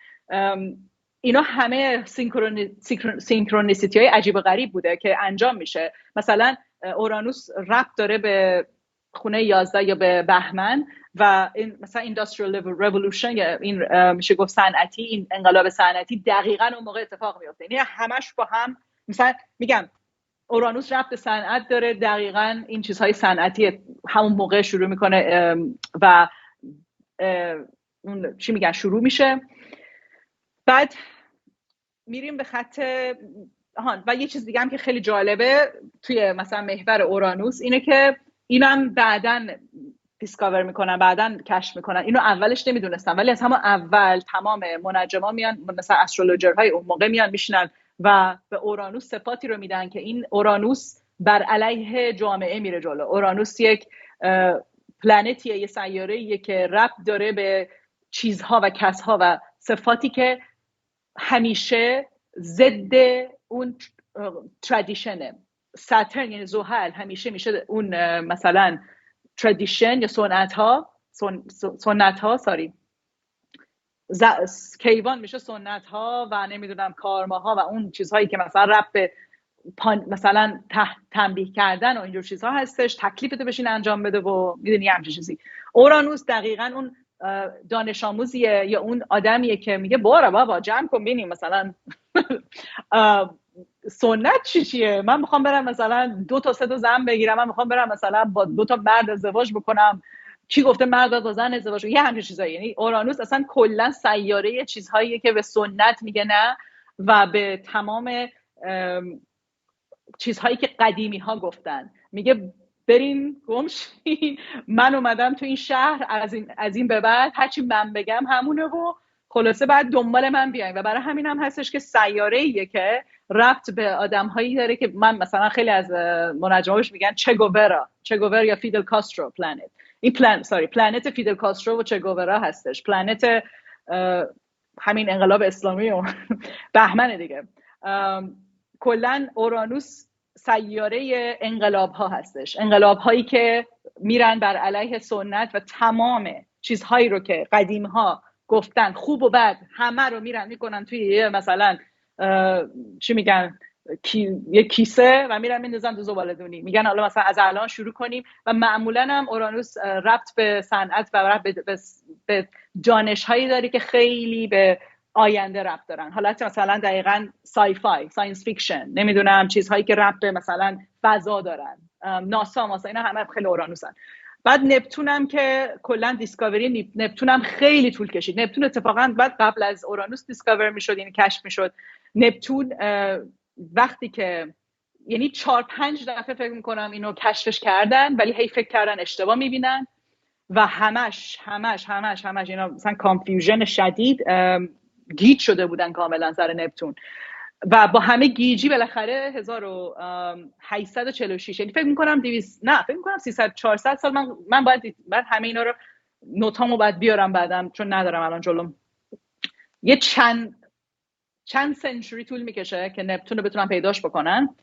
اینا همه سینکرونیسیتی های عجیب و غریب بوده که انجام میشه. مثلا اورانوس ربط داره به خونه 11 یا به بهمن و این مثلا اینداستریال رولوشن یا این میشه گفت صنعتی، این انقلاب صنعتی دقیقاً اون موقع اتفاق میفته. یعنی همش با هم مثلا میگم اورانوس ربط به صنعت داره، دقیقاً این چیزهای صنعتی همون موقع شروع میکنه و اون چی میگن شروع میشه. بعد میریم به خط و یه چیز دیگه هم که خیلی جالبه توی مثلا محور اورانوس اینه که اینم بعداً دیسکاور میکنن، بعداً کشف میکنن. اینو اولش نمیدونستن، ولی از همون اول تمام منجما میان مثلا استرولوژرهای اون موقع میان میشینن و به اورانوس صفاتی رو میدن که این اورانوس بر علیه جامعه میره جلو. اورانوس یک پلنتیه، یه سیاره‌ایه که ربط داره به چیزها و کسها و صفاتی که همیشه ضد اون ترادیشنه. ساترن یعنی زحل همیشه میشه اون مثلا ترادیشن یا سنت ها کیوان میشه سنت ها و نمیدونم کارماها و اون چیزهایی که مثلا رب به مثلا تنبیه کردن و اینجور چیزها هستش، تکلیفتو بشین انجام بده و میدونی همچین چیزی. اورانوس دقیقاً اون دانش آموزیه یا اون آدمیه که میگه برو بابا جمع کن ببینیم مثلا سنت چیه، من میخوام برم مثلا 2 تا 3 تا زن بگیرم، من میخوام برم مثلا با 2 تا مرد ازدواج بکنم، کی گفته مرد با زن ازدواج، یه همچین چیزایی. یعنی اورانوس اصلا کلا سیاره چیزهاییه که به سنت میگه نه و به تمام چیزهایی که قدیمی ها گفتن میگه برین گمشین، من اومدم تو این شهر، از این به بعد هرچی من بگم همونه و خلاصه بعد دنبال من بیاین. و برای همین هم هستش که سیاره ایه که ربط به آدم هایی داره که من مثلا خیلی از منجماش میگن چگوورا یا فیدل کاسترو پلنت. این پلنت فیدل کاسترو و چگوورا هستش، پلنت همین انقلاب اسلامی و بهمن دیگه. کلا اورانوس سیاره انقلاب ها هستش، انقلاب هایی که میرن بر علیه سنت و تمام چیزهایی رو که قدیم ها گفتن خوب و بد همه رو میرن میکنن توی مثلا چی میگن یه کیسه و میرن میندازن تو زباله‌دونی، میگن حالا مثلا از الان شروع کنیم. و معمولا هم اورانوس ربط به صنعت و ربط به دانش هایی داره که خیلی به آینده ربط دارن، حالت مثلا دقیقاً سای ساینس فیکشن، نمیدونم چیزهایی که ربط به مثلا فضا دارن، ناسا اینا همه خیلی اورانوسن. بعد نپتون هم که کلا دیسکاوری نپتون هم خیلی طول کشید. نپتون اتفاقا بعد قبل از اورانوس دیسکاور میشد، یعنی کشف میشد. نپتون وقتی که یعنی 4-5 دفعه فکر میکنم اینو کشفش کردن ولی هی فکر کردن اشتباه میبینن و همش اینا مثلا کانفیوژن شدید، گیج شده بودن کاملا سر نپتون و با همه گیجی بالاخره 1846 یعنی فکر میکنم 300-400 سال من باید همه اینا رو نوتامو باید بیارم بعدم چون ندارم الان جلوم، یه چند سنچوری طول میکشه که نپتون رو بتونن پیداش بکنن.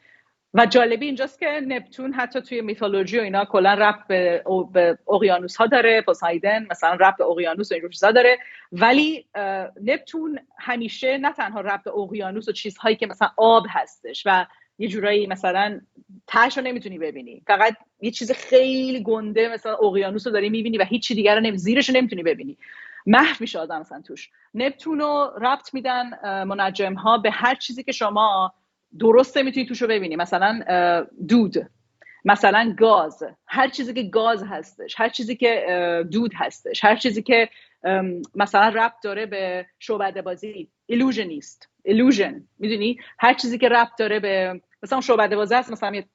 و جالبی اینجاست که نپتون حتی توی میتولوژی و اینا کلا ربط به اقیانوس ها داره، پوسایدن مثلا ربط به اقیانوس و این چیزا داره، ولی نپتون همیشه نه تنها ربط به اقیانوس و چیزهایی که مثلا آب هستش و یه جورایی مثلا تهش رو نمیتونی ببینی، فقط یه چیز خیلی گنده مثلا اقیانوس رو داری میبینی و هیچ چی دیگر رو زیرش رو نمیتونی ببینی، محو میشه آدم مثلا توش. نپتون رو ربط میدن منجم ها به هر چیزی که شما درسته میتونی توشو ببینی، مثلا دود، مثلا گاز، هر چیزی که گاز هستش، هر چیزی که دود هستش، هر چیزی که مثلا ربط داره به شعبده بازی ایلوژنیست، ایلوژن، میدونی هر چیزی که ربط داره به مثلا شعبده بازی هست، مثلا یه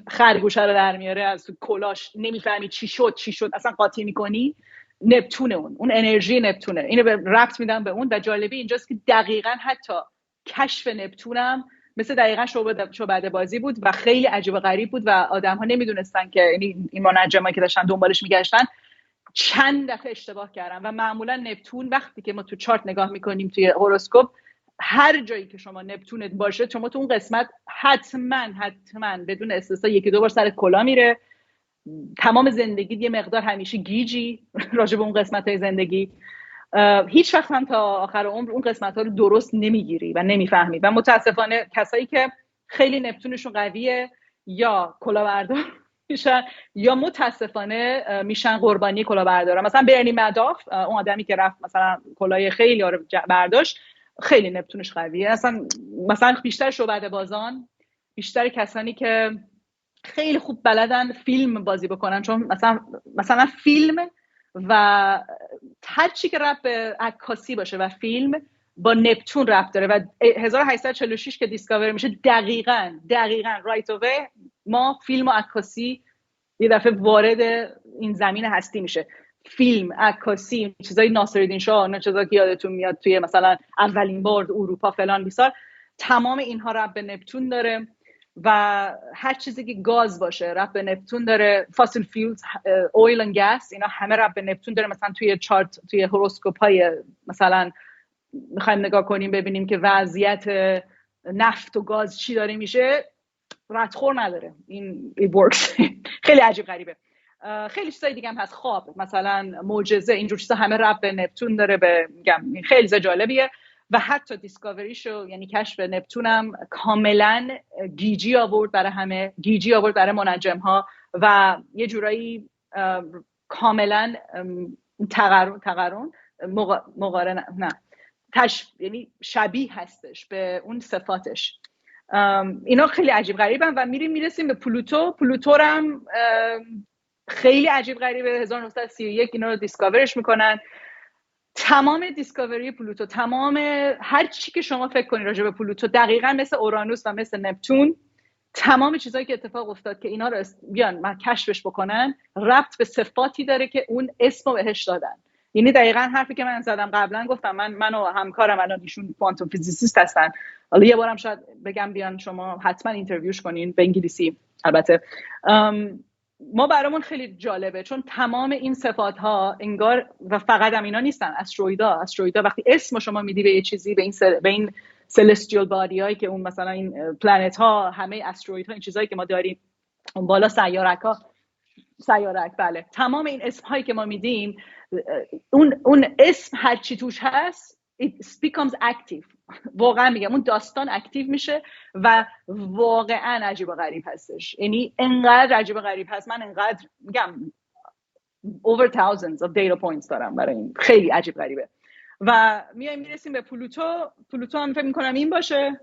خرگوشه رو در میاره از تو کلاش نمیفهمی چی شد اصلا قاطی میکنی، نپتونه، اون انرژی نپتونه، اینو به ربط میدن به اون. و جالبی اینجاست که دقیقاً حتی کشف نپتونم مثل دقیقاً شعبده بازی بود و خیلی عجیب و غریب بود و آدم‌ها نمیدونستن که یعنی این منجمایی که داشتن دنبالش میگشتن چند دفعه اشتباه کردن. و معمولا نپتون وقتی که ما تو چارت نگاه میکنیم توی هوروسکوپ، هر جایی که شما نپتونت باشه شما تو اون قسمت حتما بدون استثنا 1-2 بار سر کلا میره، تمام زندگی یه مقدار همیشه گیجی راجع به اون قسمت‌های زندگی، هیچ وقت هم تا آخر عمر اون قسمت‌ها رو درست نمیگیری و نمیفهمی. و متاسفانه کسایی که خیلی نپتونشون قویه یا کلاهبردار میشن یا متاسفانه میشن قربانی کلاهبردارا. مثلا برنی مداف، اون آدمی که رفت مثلا کلاه خیلی رو برداشت، خیلی نپتونش قویه. مثلا بیشتر شعبده بازان، بیشتر کسانی که خیلی خوب بلدن فیلم بازی بکنن، چون مثلا فیلم و هر چی که ربط به عکاسی باشه و فیلم با نپتون ربط داره. و 1846 که دیسکاور میشه دقیقاً رایت اوی ما فیلم و عکاسی یه دفعه وارد این زمین هستی میشه. فیلم، عکاسی، چیزای ناصرالدین شاه، نه چیزایی که یادتون میاد توی مثلا اولین بار اروپا فلان بیسار، تمام اینها ربط به نپتون داره. و هر چیزی که گاز باشه ربط به نپتون داره، فاسیل فیولز، اویل اند گاز، اینا همه ربط به نپتون داره. مثلا توی چارت، توی هوروسکوپ های مثلا میخوایم نگاه کنیم ببینیم که وضعیت نفت و گاز چی داره میشه، ردخور نداره، این it works. خیلی عجیب غریبه. خیلی چیزای دیگه هم هست، خواب مثلا، معجزه، اینجور چیزا همه ربط به نپتون داره. به میگم خیلی چیز جالبیه. و حتی دیسکاوریشو، یعنی کشف نپتون هم کاملا گیجی آورد برای همه، گیجی آورد برای منجم ها و یه جورایی کاملا تقارن مقارن نه یعنی شبیه هستش به اون صفاتش. اینا خیلی عجیب غریبن و میرسیم به پلوتو. پلوتو هم خیلی عجیب غریبه. 1931 اینا رو دیسکاورش میکنن. تمام دیسکاوری پلوتو، تمام هر چی که شما فکر کنید راجع به پلوتو، دقیقاً مثل اورانوس و مثل نپتون، تمام چیزایی که اتفاق افتاد که اینا رو بیان کشفش بکنن ربط به صفاتی داره که اون اسمو بهش دادن. یعنی دقیقاً حرفی که من زدم قبلا، گفتم من و همکارم الان ایشون کوانتوم فیزیسیست هستن، حالا یه بارم شاید بگم بیان شما حتما اینترویوش کنین به انگلیسی البته. ما برامون خیلی جالبه چون تمام این صفات ها انگار، و فقط هم اینا نیستن، استرویدا وقتی اسم شما میدی به یه چیزی، به این سلستیال بادی هایی که اون مثلا این پلنت ها، همه استروید ها، این چیزایی که ما داریم اون بالا، سیارک، بله، تمام این اسم هایی که ما میدیم، اون اسم هر چی توش هست it becomes active. واقعا میگم اون داستان اکتیو میشه و واقعا عجیب و غریب هستش. یعنی انقدر عجیب و غریب هست، من انقدر میگم over thousands of data points دارم برای این، خیلی عجیب غریبه. و میرسیم به پلوتو. پلوتو هم فکر میکنم این باشه.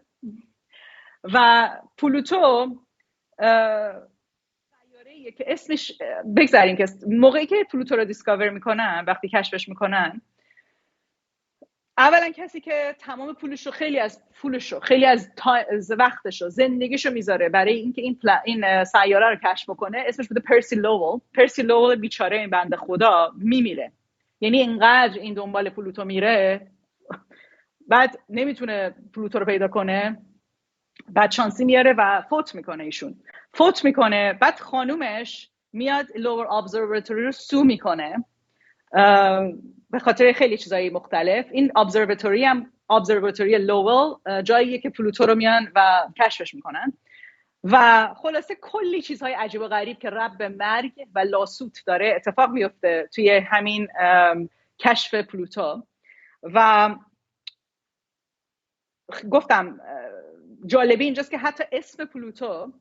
و پلوتو سیاره‌ایه که اسمش، بگذاریم که موقعی که پلوتو رو دیسکاور میکنن، وقتی کشفش میکنن، اولا کسی که تمام پولشو، خیلی از وقتشو، زندگیشو میذاره برای اینکه این سیاره رو کشف بکنه، اسمش بوده پرسی لوول. پرسی لوول بیچاره، این بنده خدا میمیره. یعنی اینقدر این دنبال پلوتو میره، بعد نمیتونه پلوتو رو پیدا کنه، بعد شانسی میاره و فوت میکنه. بعد خانومش میاد لوور ابزرواتوری رو سو میکنه به خاطر خیلی چیزایی مختلف. این ابزرواتوری لوول جاییه که پلوتو رو میان و کشفش میکنن و خلاصه کلی چیزهای عجیب و غریب که ربط به مرگ و لاسوت داره اتفاق میفته توی همین کشف پلوتو. و گفتم جالبی اینجاست که حتی اسم پلوتو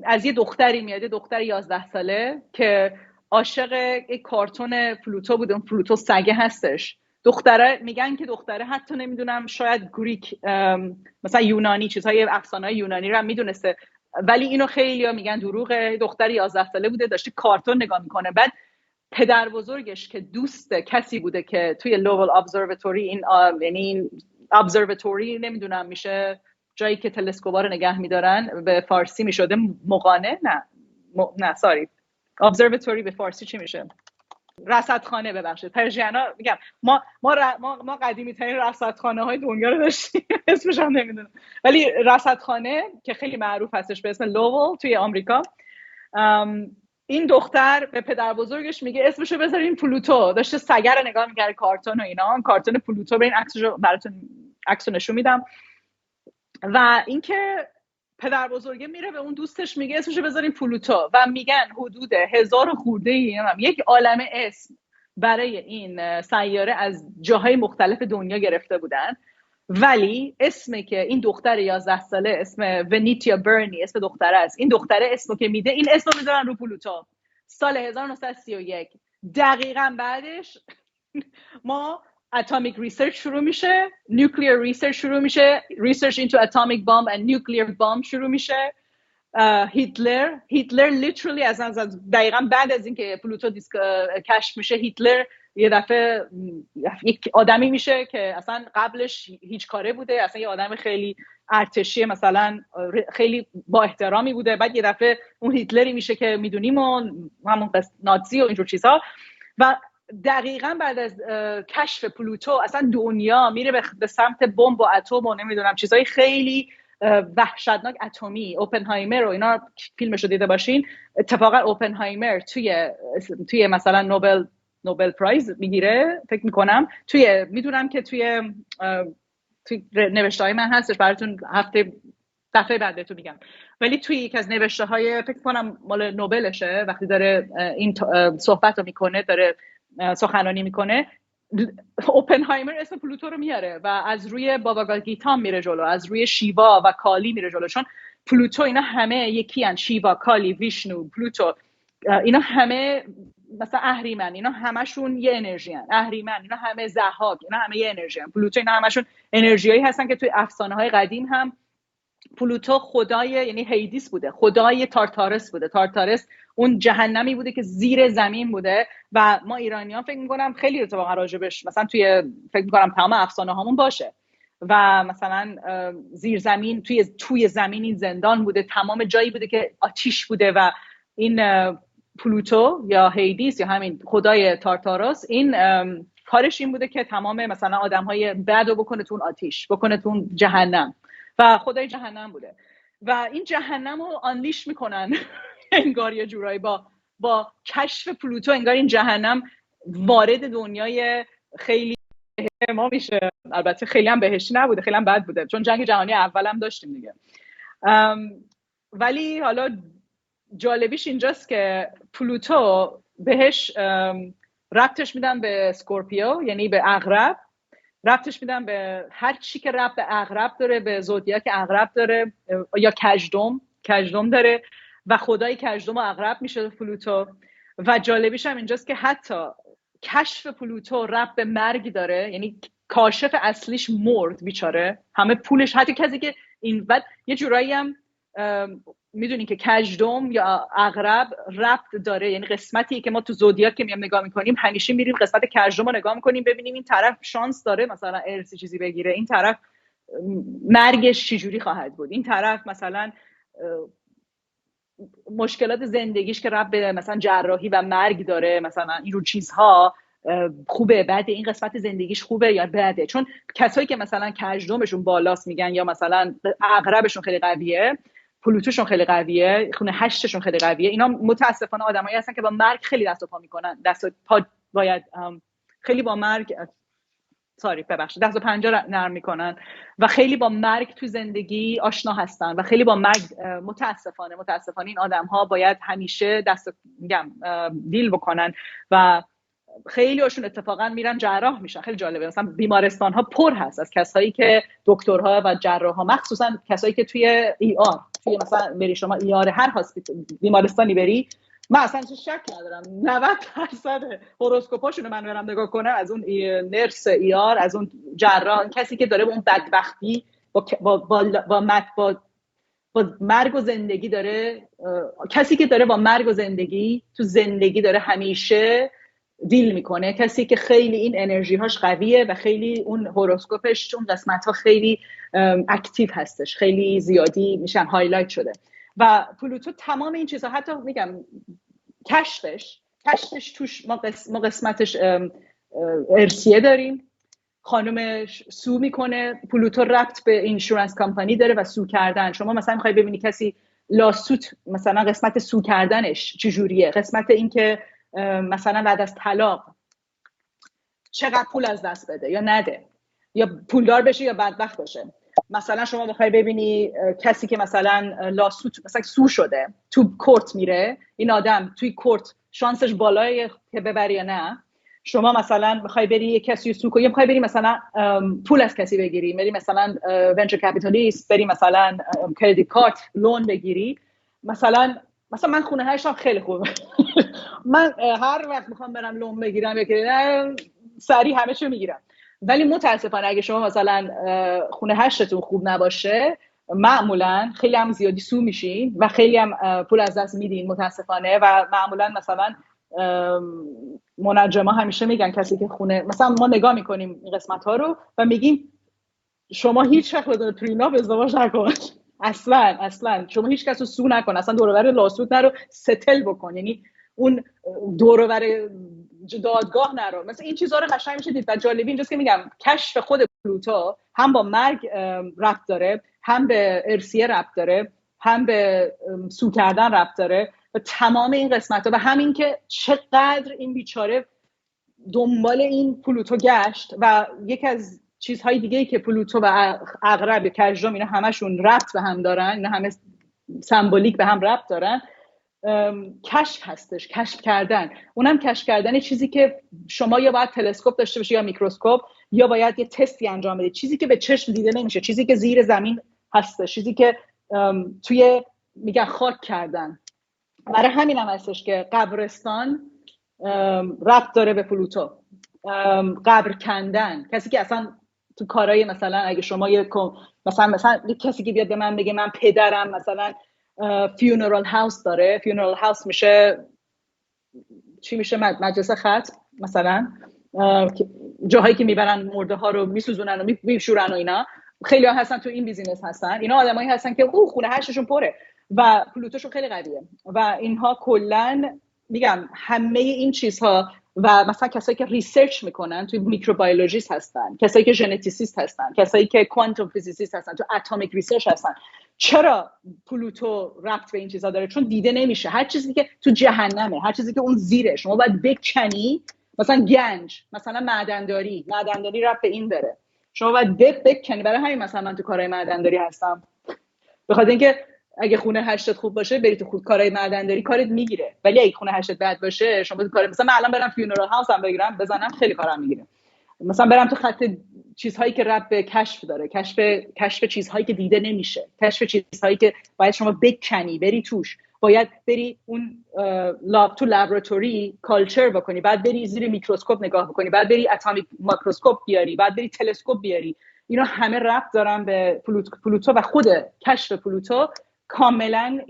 از یه دختری میاد، یه دختر 11 ساله که عاشق یک کارتون پلوتو بود. اون پلوتو سگه هستش. دختره میگن که دختره حتی نمیدونم شاید گریک، مثلا یونانی، چیزهای افسانه‌های یونانی رو هم میدونسته، ولی اینو خیلی‌ها میگن دروغه. دختر 11 ساله بوده، داشته کارتون نگاه میکنه. بعد پدر بزرگش که دوست کسی بوده که توی لوول ابزرواتوری، یعنی این ابزرواتوری نمیدونم میشه جایی که تلسکوبا رو نگه میدارن، به فارسی میشده مغانه، نه ساری، ابزرواتوری به فارسی چی میشه؟ رصدخانه، ببخشید پرژیانا میگم. ما قدیمی ترین رصدخانه های دنیا رو داشتیم اسمش هم نمیدونم، ولی رصدخانه که خیلی معروف هستش به اسم لوول توی آمریکا. این دختر به پدر بزرگش میگه اسمشو بذارین پلوتو. داشته سگر رو نگاه میکرد، کارتون و اینا، کارتون پلوتو، برین عکسشو براتون عکسو نشون میدم. و اینکه پدر بزرگه میره به اون دوستش میگه اسمشو بذارین پلوتو و میگن حدود 1000 خورده یک عالمه اسم برای این سیاره از جاهای مختلف دنیا گرفته بودن، ولی اسمی که این دختر 11 ساله، اسم ونیتیا برنی اسم دختره است، این دختره اسمو که میده، این اسمو میذارن رو پلوتو. سال 1931 دقیقاً بعدش ما اتمیک ریسرچ شروع میشه، نیوکلیر ریسرچ شروع میشه، ریسرچ اینتو اتمیک بامب اند نیوکلیر بامب شروع میشه. هیتلر لیترالی از دقیقاً بعد از اینکه پلوتو کشف میشه، هیتلر یه دفعه یک آدمی میشه که اصلا قبلش هیچ کاره بوده، اصلا یه آدم خیلی ارتشی مثلا خیلی با احترامی بوده، بعد یه دفعه اون هیتلری میشه که میدونیم، همون نازی و اینجور چیزها. و دقیقاً بعد از کشف پلوتو اصلا دنیا میره به سمت بمب و اتم و نمیدونم چیزای خیلی وحشتناک، اتمی. اوپنهایمر و اینا فیلمشو دیده باشین. اتفاقا اوپنهایمر توی مثلا نوبل پرایز میگیره فکر میکنم. میدونم که توی نوشته‌های من هستش براتون، هفته دفعه بعد تو میگم. ولی توی یک از نوشته های فکر کنم مال نوبلشه، وقتی داره این صحبت رو میکنه، داره سخنرانی میکنه، اوپنهایمر اسم پلوتو رو میاره و از روی بابا گیتا میره جلو، از روی شیوا و کالی میره جلو، چون پلوتو اینا همه یکی هن. شیوا، کالی، ویشنو، پلوتو، اینا همه مثلا اهریمن، اینا همشون یه انرژی هن. اهریمن اینا همه ضحاک، اینا همه یه انرژی هن. پلوتو اینا همشون انرژیایی هستن که توی افسانه های قدیم هم پلوتو خدای، یعنی هیدیس بوده، خدای تارتارس بوده. تارتارس اون جهنمی بوده که زیر زمین بوده و ما ایرانیان فکر میکنم خیلی اتفاقا راجبش مثلا فکر میکنم تمام افسانه هامون باشه و مثلا زیر زمین توی زمین این زندان بوده، تمام جایی بوده که آتیش بوده و این پلوتو یا هیدیس یا همین خدای تارتاروس این کارش این بوده که تمام مثلا آدم‌های بد رو بکنه تو آتیش، بکنه تو جهنم و خدای جهنم بوده و این جهنم رو آنلیش میکنن انگار یه جورایی با کشف پلوتو انگار این جهنم وارد دنیای خیلی ما میشه. البته خیلی هم بهشتی نبوده، خیلی هم بد بوده چون جنگ جهانی اول هم داشتیم دیگه. ولی حالا جالبیش اینجاست که پلوتو بهش ربطش میدن به اسکورپیو، یعنی به عقرب، ربطش میدن به هر چی که ربط به عقرب داره، به زودیاک عقرب داره یا کژدم داره و خدای کژدم و عقرب میشه پلوتو. و جالبیش هم اینجاست که حتی کشف پلوتو ربط به مرگ داره، یعنی کاشف اصلیش مرد بیچاره، همه پولش، حتی کسی که این بعد یه جورایی هم میدونین که کژدم یا عقرب ربط داره، یعنی قسمتی که ما تو زودیاک که میام نگاه میکنیم همیشه میریم قسمت کژدم رو نگاه میکنیم ببینیم این طرف شانس داره مثلا ارثی چیزی بگیره، این طرف مرگش چجوری خواهد بود، این طرف مثلا مشکلات زندگیش که ربط به مثلا جراحی و مرگ داره، مثلا این رو چیزها خوبه بده، این قسمت زندگیش خوبه یا بده. چون کسایی که مثلا کژدمشون بالاست میگن یا مثلا عقربشون خیلی قویه، پلوتوشون خیلی قویه، خونه هشتشون خیلی قویه، اینا متاسفانه آدمایی هستن که با مرگ خیلی دست و پا میکنن، دست و پا باید خیلی با مرگ دست و پنجه نرم میکنن و خیلی با مرگ تو زندگی آشنا هستن و خیلی با مرگ متاسفانه این آدم ها باید همیشه دیل بکنن و خیلی هاشون اتفاقا میرن جراح میشن. خیلی جالبه مثلا بیمارستان ها پر هست از کسایی که دکترها و جراحا، مخصوصا کسایی که توی توی مثلا بری شما هر بیمارستانی بری، من اصلا شک ندارم 90% هوروسکوپاشون رو من برم نگاه کنم، از اون نرس از اون جراح، کسی که داره با اون بدبختی با مرگ و زندگی داره، کسی که داره با مرگ و زندگی تو زندگی داره همیشه دیل میکنه، کسی که خیلی این انرژی هاش قویه و خیلی اون هوروسکوپش چون قسمت ها خیلی اکتیو هستش، خیلی زیادی میشن هایلایت شده و پلوتو تمام این چیزها، حتی میگم کشفش توش ما قسمتش ارسیه داریم، خانومش سو میکنه، پلوتو ربط به اینشورنس کمپانی داره و سو کردن. شما مثلا میخوای ببینی کسی لاسوت مثلا قسمت سو کردنش چجوریه، قسمت این که مثلا بعد از طلاق چقدر پول از دست بده یا نده، یا پولدار بشه یا بدبخت باشه. مثلا شما بخوای ببینی کسی که مثلا لاسوت مثلا سو شده تو کورت میره، این آدم توی کورت شانسش بالایه که ببری یا نه. شما مثلا بخوای بری یه کسی سو کنی، بخوای بری مثلا پول از کسی بگیری، بری مثلا ونچر کپیتالیست، بری مثلا کردیت کارت لون بگیری، مثلا من خونه هشتم خیلی خوبه من هر وقت میخوام برم لون بگیرم یا سریع همه چی میگیرم. ولی متاسفانه اگه شما مثلا خونه هشتتون خوب نباشه، معمولا خیلی هم زیادی سو میشین و خیلی هم پول از دست میدین متاسفانه. و معمولا مثلا منجما همیشه میگن کسی که خونه مثلا ما نگاه میکنیم این قسمت ها رو و میگیم شما هیچ وقت بدون پریناپ ازدواج نکن، اصلا شما هیچ کس رو سو نکن، اصلا دور و بر لاسود نرو، ستل بکن، یعنی اون دور و بر دادگاه نرو. مثلا این چیزا رو قشنگ میشه دید. و جالبی اینجاست که میگم کشف خود پلوتو هم با مرگ ربط داره، هم به ارسیه ربط داره، هم به سو کردن ربط داره و تمام این قسمت‌ها و همین که چقدر این بیچاره دنبال این پلوتو گشت و یکی از چیزهای دیگه ای که پلوتو و عقرب یا کژدم اینا همشون ربط به هم دارن، اینا همه سمبولیک به هم ربط دارن. کشف هستش، کشف کردن. اونم کشف کردن چیزی که شما یا باید تلسکوپ داشته باشی یا میکروسکوپ، یا باید یه تستی انجام بدید، چیزی که به چشم دیده نمیشه، چیزی که زیر زمین هستش، چیزی که توی میگن خاک کردن. برای همین هم هستش که قبرستان ربط داره به پلوتو. قبر کندن، کسی که اصلا تو کارهای مثلا اگه شما مثلا کسی که بیاد به من بگه من پدرم مثلا فیونرال هاوس داره، فیونرال هاوس میشه چی میشه؟ مجلس ختم مثلا، جاهایی که میبرن مرده ها رو میسوزونن و میشورن و اینا. خیلی ها هستن تو این بیزینس هستن، اینا آدمایی هستن که خونه هشتشون پره و پلوتوشون خیلی قویه و اینها کلن میگم همه این چیزها. و مثلا کسایی که ریسرچ میکنن توی میکروبیولوژیست هستن، کسایی که ژنتیسیست هستن، کسایی که کوانتوم فیزیسیست هستن، تو اتمیک ریسرچ هستن. چرا پلوتو ربط به این چیزا داره؟ چون دیده نمیشه. هر چیزی که تو جهنمه، هر چیزی که اون زیره شما باید بکنی، مثلا گنج، مثلا معدنداری ربط به این داره، شما باید بکنی. برای همین مثلا من تو کارهای معدنداری هستم، به خاطر اینکه اگه خونه هشتت خوب باشه بری تو کارهای معدنداری کارت میگیره، ولی اگه خونه هشتت بد باشه شما تو کار مثلا من الان برم فیونرال هاوس هم بگیرم بزنم خیلی کارم میگیره. مثلا برم تو خط چیزهایی که ربط به کشف داره، کشف چیزهایی که دیده نمیشه، کشف چیزهایی که باید شما بکنی بری توش، باید بری اون تو لابراتوری کالچر بکنی، بعد بری زیر میکروسکوپ نگاه بکنی، بعد بری اتمیک ماکروسکوپ بیاری، بعد بری تلسکوپ بیاری. اینا همه ربط دارن به پلوتو و خود کشف پلوتو کاملا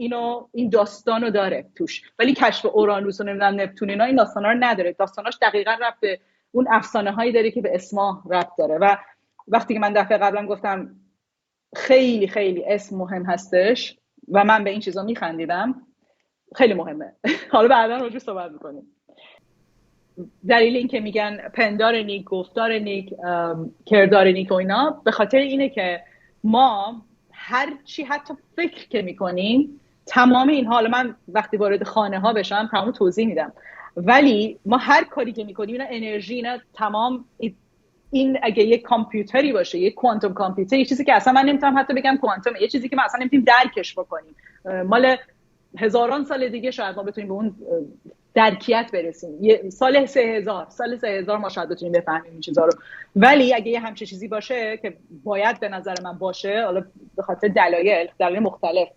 این داستانو داره توش. ولی کشف اورانوس و نمیدونم نپتون اینا این داستانا رو نداره. داستاناش دقیقاً ربط به اون افسانه هایی داره که به اسما ربط داره. و وقتی که من دفعه قبلا گفتم خیلی خیلی اسم مهم هستش و من به این چیزا میخندیدم، خیلی مهمه. حالا بعدا راجعش صحبت میکنیم. دلیل این که میگن پندار نیک، گفتار نیک، کردار نیک و اینا به خاطر اینه که ما هر چی حتی فکر که میکنیم تمام این، حالا من وقتی وارد خانه ها بشم تمام توضیح میدم، ولی ما هر کاری که میکنیم اینا انرژی، اینا تمام این اگه یک کامپیوتری باشه، یک کوانتوم کامپیوتر، یه چیزی که اصلا من نمیتونم حتی بگم کوانتوم، یه چیزی که ما اصلا نمیتونیم درکش بکنیم، مال هزاران سال دیگه شاید ما بتونیم به اون درکیت برسیم. سال 3000 ما شاید بتونیم بفهمیم این چیزا رو. ولی اگه یه همچین چیزی باشه که باید به نظر من باشه، حالا به خاطر دلایل مختلف،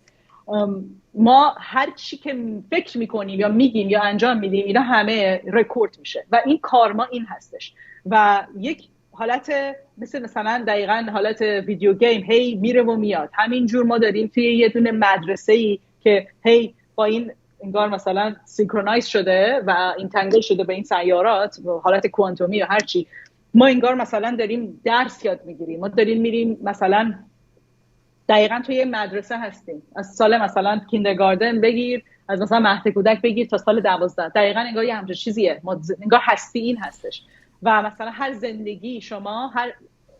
ما هر چی که فکر میکنیم یا میگیم یا انجام میدیم اینا همه رکورد میشه و این کارما این هستش. و یک حالت مثلا دقیقاً حالت ویدیو گیم هی میره و میاد. همینجور ما داریم توی یه دونه مدرسه‌ای که هی با این انگار مثلا سینکرونایز شده و اینتنگل شده به این سیارات، حالت کوانتومی یا هر چی، ما انگار مثلا داریم درس یاد میگیریم، ما داریم میریم مثلا دقیقاً توی یه مدرسه هستیم. از سال مثلا کیندرگاردن بگیر، از مثلا مهد کودک بگیر تا سال 12، دقیقاً انگار یه همچین چیزیه. انگار هستی این هستش. و مثلا هر زندگی شما،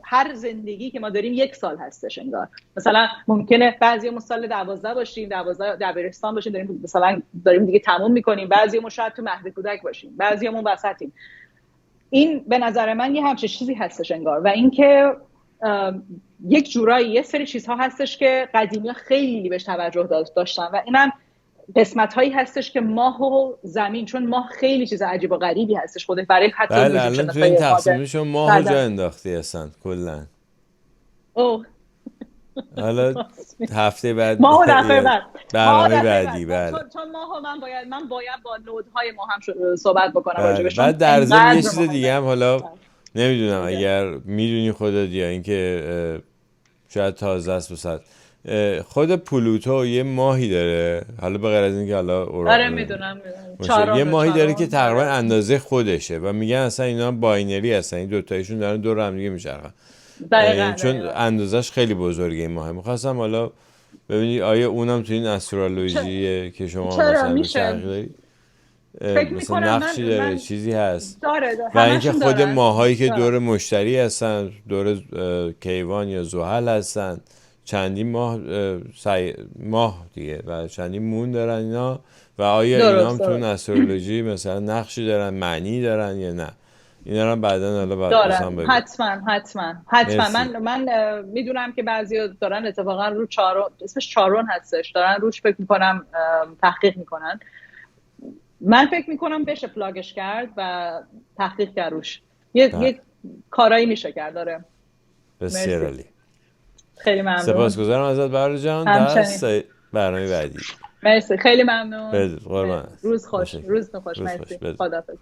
هر زندگی که ما داریم 1 سال هستش. انگار مثلا ممکنه بعضیمون سال 12 باشیم، 12 دبیرستان باشیم، داریم مثلا دیگه تموم میکنیم، بعضیمون شاید تو مهد کودک باشیم، بعضیمون وسطیم. این به نظر من یه همچین چیزی هستش انگار. و اینکه یک جورایی یه سری چیزها هستش که قدیمی‌ها خیلی بهش توجه داشتن و اینم قسمت هایی هستش که ماه و زمین، چون ماه خیلی چیز عجیب و غریبی هستش خودش برای حتی بله الان تو این تقسیمشون ماه جا انداختی اصلا کلن. اوه حالا هفته بعد ماه دفعه بعد برنامه بعدی بله. چون ماه من باید با نودهای ماه هم صحبت بکنم راجبشون. بعد در ضمن یه چیز دیگه هم حالا نمیدونم اگر میدونی خودت یا اینکه شاید تازه است بسد، خود پلوتو یه ماهی داره، حالا به غیر از اینکه حالا آره میدونم یه ماهی داره که تقریبا اندازه خودشه و میگن اصلا اینا باینری هستن، این دوتایشون دارن دور هم دیگه میچرخن چون اندازش خیلی بزرگه این ماه. میخواستم حالا ببینی آیا اونم تو این استرولوژیه که شما مثلا میشه مثلا نقشی داره، چیزی هست داره. و اینکه خود ماهایی که دور مشتری هستن، دور کیوان یا زحل هستن، چندین ماه دیگه و چندین مون دارن اینا، و آیا اینا هم تو استرولوژی مثلا نقشی دارن، معنی دارن یا نه. اینا رو هم بعدا حالا بعد دارن بگو. حتما مرسی. من میدونم که بعضی دارن اتفاقا رو اسمش چارون هستش، دارن روش فکر میکنم تحقیق میکنن. من فکر میکنم بشه پلاگش کرد و تحقیق کرد روش. بله. یه کارایی میشه کرد. داره. بسیار مرسی. عالی. خیلی ممنون. سپاسگزارم ازت بهار جان. همچنین. برنامه بعدی. مرسی، خیلی ممنون. بدرود قربان. روز خوش. باشه. روز خوش. روز خوش. مرسی. بدرود. خداحافظ.